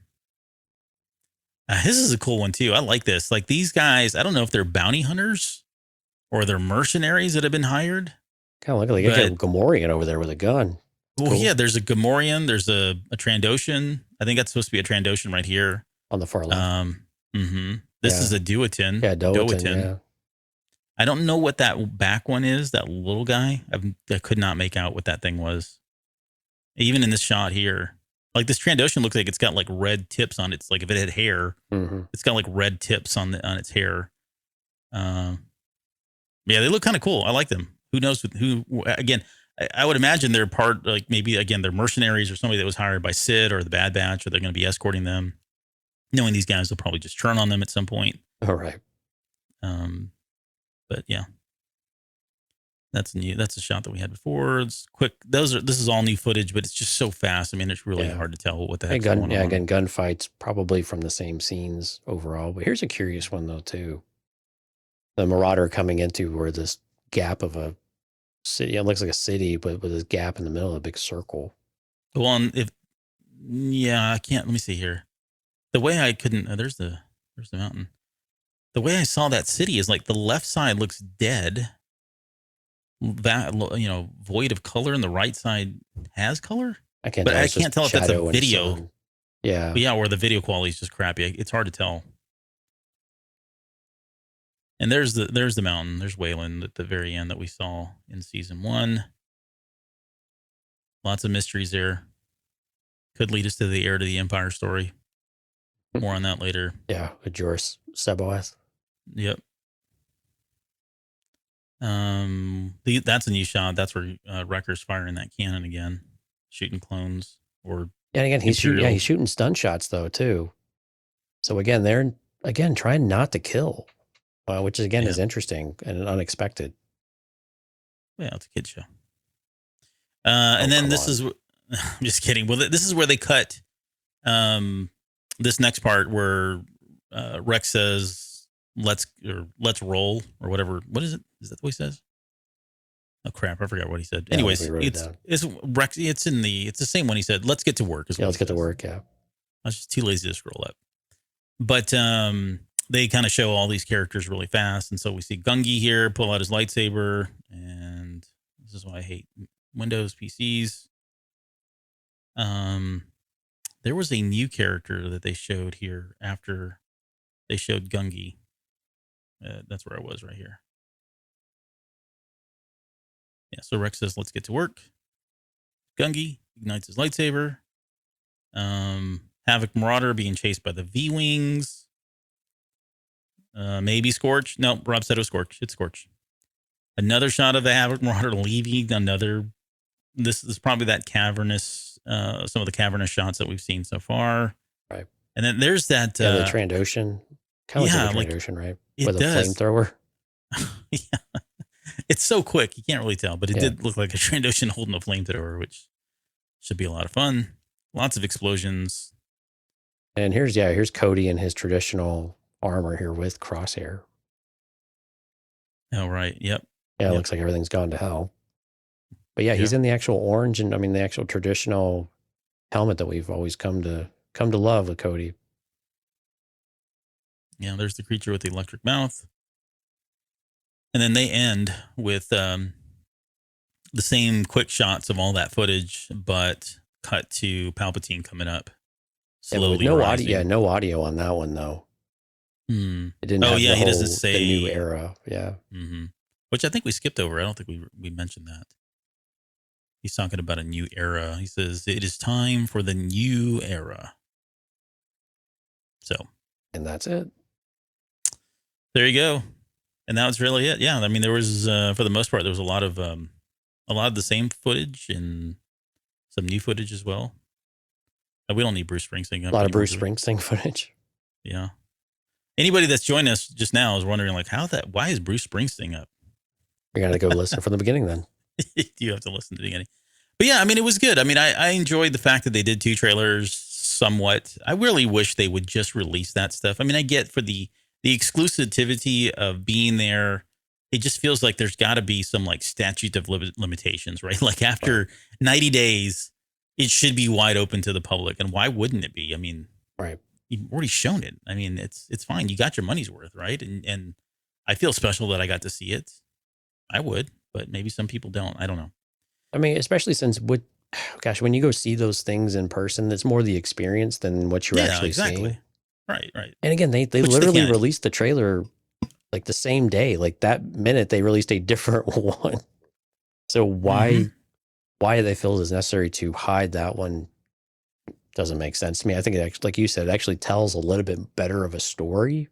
B: This is a cool one too. I like this. Like these guys, I don't know if they're bounty hunters or they're mercenaries that have been hired.
C: Kind of like a Gamorrean over there with a gun.
B: Well,
C: cool.
B: yeah, there's a Gamorrean, there's a Trandoshan. I think that's supposed to be a Trandoshan right here.
C: On the far left.
B: This is a Duatin.
C: Yeah, Duatin. Yeah.
B: I don't know what that back one is, that little guy. I could not make out what that thing was. Even in this shot here. Like this Trandoshan looks like it's got like red tips on it. It's like if it had hair, it's got like red tips on its hair. Yeah, they look kind of cool. I like them. Who knows who again, I would imagine they're part, like maybe again, they're mercenaries or somebody that was hired by Sid or the Bad Batch, or they're going to be escorting them. Knowing these guys will probably just turn on them at some point.
C: All right.
B: But yeah. That's new. That's a shot that we had before. It's quick. This is all new footage, but it's just so fast. I mean, it's really hard to tell what the heck's going on.
C: Again, gunfights probably from the same scenes overall. But here's a curious one though too. The Marauder coming into where this gap of a city, it looks like a city, but with this gap in the middle of a big circle.
B: Well, I can't. Let me see here. The way I couldn't. There's the mountain. The way I saw that city is like the left side looks dead. That, void of color, and the right side has color.
C: I can't
B: tell if that's a video.
C: Sun. Yeah.
B: But yeah, or the video quality is just crappy. It's hard to tell. And there's the mountain. There's Wayland at the very end that we saw in season 1. Lots of mysteries there. Could lead us to the heir to the Empire story. More on that later.
C: Yeah, with Joris Seboas.
B: Yep. That's a new shot. That's where Wrecker's firing that cannon again, shooting clones. And
C: again, he's shooting stun shots though too. So again, they're trying not to kill, which again is interesting and unexpected.
B: Yeah, it's a kid show. And then this is, I'm just kidding. Well, this is where they cut this next part where Rex says, let's roll or whatever. What is it? Is that what he says? Oh crap, I forgot what he said. Anyways, it's Rex. It's the same one he said. Let's get to work.
C: Let's get to work. Yeah,
B: I was just too lazy to scroll up. But they kind of show all these characters really fast. And so we see Gungi here pull out his lightsaber. And this is why I hate Windows PCs. There was a new character that they showed here after they showed Gungi. That's where I was right here. Yeah, so Rex says, let's get to work. Gungi ignites his lightsaber. Havoc Marauder being chased by the V-Wings. Maybe Scorch. No, Rob said it was Scorch. It's Scorch. Another shot of the Havoc Marauder leaving another. This is probably that cavernous, some of the cavernous shots that we've seen so far.
C: Right.
B: And then there's that.
C: The Trandoshan. Kind of like the Trandoshan, right? With a flamethrower.
B: Yeah. It's so quick. You can't really tell, but it did look like a Trandoshan holding a flamethrower, which should be a lot of fun. Lots of explosions.
C: And here's Cody in his traditional armor here with crosshair.
B: Oh, right. Yep.
C: Yeah, it looks like everything's gone to hell. But yeah, he's in the actual orange and the actual traditional helmet that we've always come to love with Cody.
B: Yeah, there's the creature with the electric mouth. And then they end with the same quick shots of all that footage, but cut to Palpatine coming up. Slowly
C: no
B: rising.
C: audio. Yeah, no audio on that one though. It didn't.
B: He doesn't say
C: the new era. Yeah.
B: Mm-hmm. Which I think we skipped over. I don't think we mentioned that. He's talking about a new era. He says it is time for the new era. So.
C: And that's it.
B: There you go. And that was really it. Yeah, I mean, there was for the most part there was a lot of the same footage and some new footage as well. We don't need Bruce Springsteen.
C: A lot of Bruce Springsteen footage.
B: Yeah. Anybody that's joined us just now is wondering like why is Bruce Springsteen up?
C: You're gonna go listen from the beginning then.
B: You have to listen to the beginning. But yeah, I mean, it was good. I mean, I enjoyed the fact that they did 2 trailers somewhat. I really wish they would just release that stuff. I mean, I get for the exclusivity of being there, it just feels like there's got to be some like statute of limitations, right? Like after 90 days, it should be wide open to the public. And why wouldn't it be? I mean,
C: right.
B: You've already shown it. I mean, it's fine. You got your money's worth, right? And I feel special that I got to see it. I would, but maybe some people don't. I don't know.
C: I mean, especially since when you go see those things in person, it's more the experience than what you're actually seeing.
B: Right.
C: And again, they literally released the trailer like the same day. Like that minute, they released a different one. So why they feel it is necessary to hide that one doesn't make sense to me. I think it actually, like you said, it actually tells a little bit better of a story.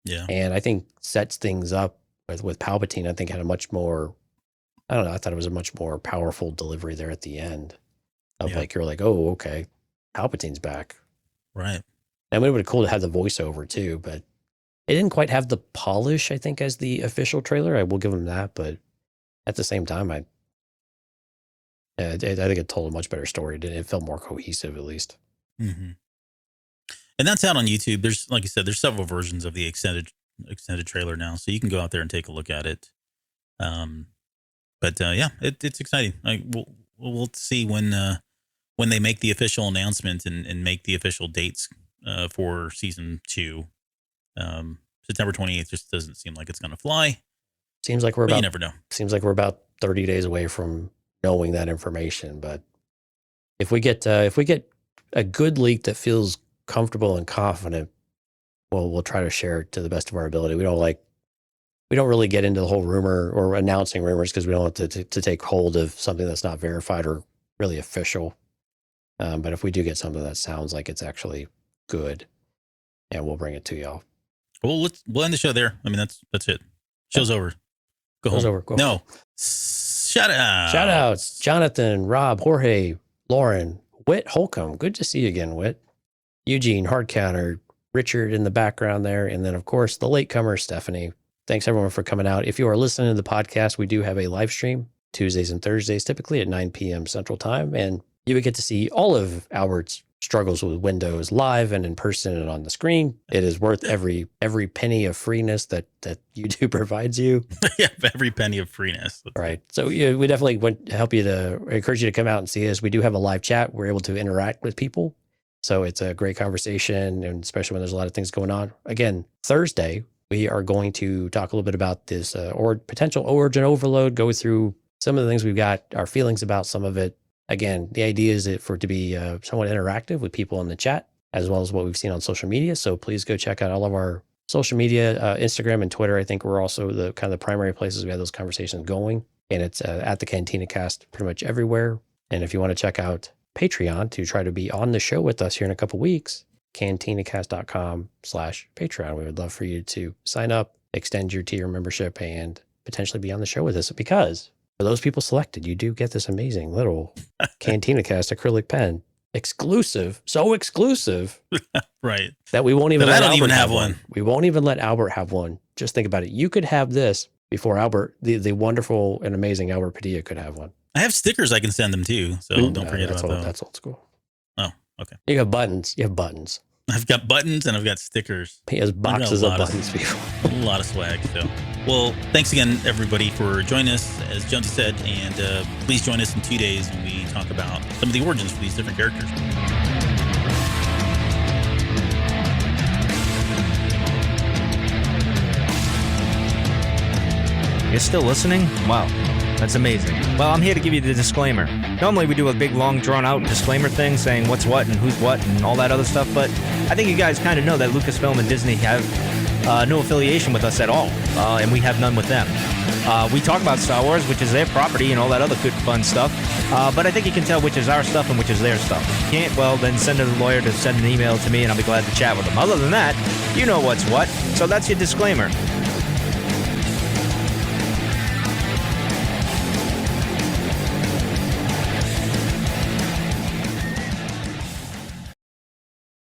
B: Yeah.
C: And I think sets things up with Palpatine. I think had a much more, I don't know, I thought it was a much more powerful delivery there at the end of like, you're like, oh, okay, Palpatine's back.
B: Right.
C: And it would have been cool to have the voiceover too, but it didn't quite have the polish, I think, as the official trailer. I will give them that, but at the same time, I think it told a much better story. It felt more cohesive, at least.
B: Mm-hmm. And that's out on YouTube. There's, like you said, there's several versions of the extended trailer now, so you can go out there and take a look at it. But it's exciting. We'll see when they make the official announcement and make the official dates for season 2. September 28th just doesn't seem like it's going to fly.
C: You never
B: know.
C: Seems like we're about 30 days away from knowing that information. But if we get a good leak that feels comfortable and confident, we'll try to share it to the best of our ability. We don't really get into the whole rumor or announcing rumors because we don't want to take hold of something that's not verified or really official. But if we do get something that sounds like it's actually good, we'll bring it to y'all.
B: Well, we'll end the show there. I mean, that's it. Show's over. Go home.
C: Over. Go home.
B: Shout
C: outs. Jonathan, Rob, Jorge, Lauren, Whit, Holcomb. Good to see you again, Whit. Eugene, Hardcounter, Richard in the background there. And then, of course, the latecomer, Stephanie. Thanks, everyone, for coming out. If you are listening to the podcast, we do have a live stream Tuesdays and Thursdays, typically at 9 p.m. Central Time. And you would get to see all of Albert's struggles with Windows live and in person and on the screen. It is worth every penny of freeness that YouTube provides you.
B: Yeah, every penny of freeness.
C: Right. So we definitely want to encourage you to come out and see us. We do have a live chat. We're able to interact with people. So it's a great conversation, and especially when there's a lot of things going on. Again, Thursday, we are going to talk a little bit about this or potential origin overload, go through some of the things we've got, our feelings about some of it. Again, the idea is for it to be somewhat interactive with people in the chat, as well as what we've seen on social media. So please go check out all of our social media, Instagram and Twitter. I think we're also the kind of the primary places we have those conversations going. And it's at the Cantina Cast pretty much everywhere. And if you want to check out Patreon to try to be on the show with us here in a couple weeks, cantinacast.com/Patreon. We would love for you to sign up, extend your tier membership, and potentially be on the show with us, because for those people selected, you do get this amazing little Cantina Cast acrylic pen. Exclusive, so exclusive,
B: right?
C: That we won't even
B: But
C: let
B: I don't
C: Albert
B: even have
C: have
B: one.
C: We won't even let Albert have one. Just think about it. You could have this before Albert, the wonderful and amazing Albert Padilla could have one.
B: I have stickers I can send them too, so don't forget about those.
C: That's old school.
B: Oh, okay.
C: You have buttons. You have buttons.
B: I've got buttons and I've got stickers.
C: He has boxes of buttons, people.
B: A lot of swag. So, well, thanks again, everybody, for joining us, as Jonesy said, and please join us in 2 days when we talk about some of the origins for these different characters.
A: You're still listening? Wow, that's amazing. Well, I'm here to give you the disclaimer. Normally we do a big, long, drawn-out disclaimer thing saying what's what and who's what and all that other stuff, but I think you guys kind of know that Lucasfilm and Disney have no affiliation with us at all, and we have none with them. We talk about Star Wars, which is their property, and all that other good, fun stuff, but I think you can tell which is our stuff and which is their stuff. If you can't, well, then send a lawyer to send an email to me, and I'll be glad to chat with them. Other than that, you know what's what, so that's your disclaimer.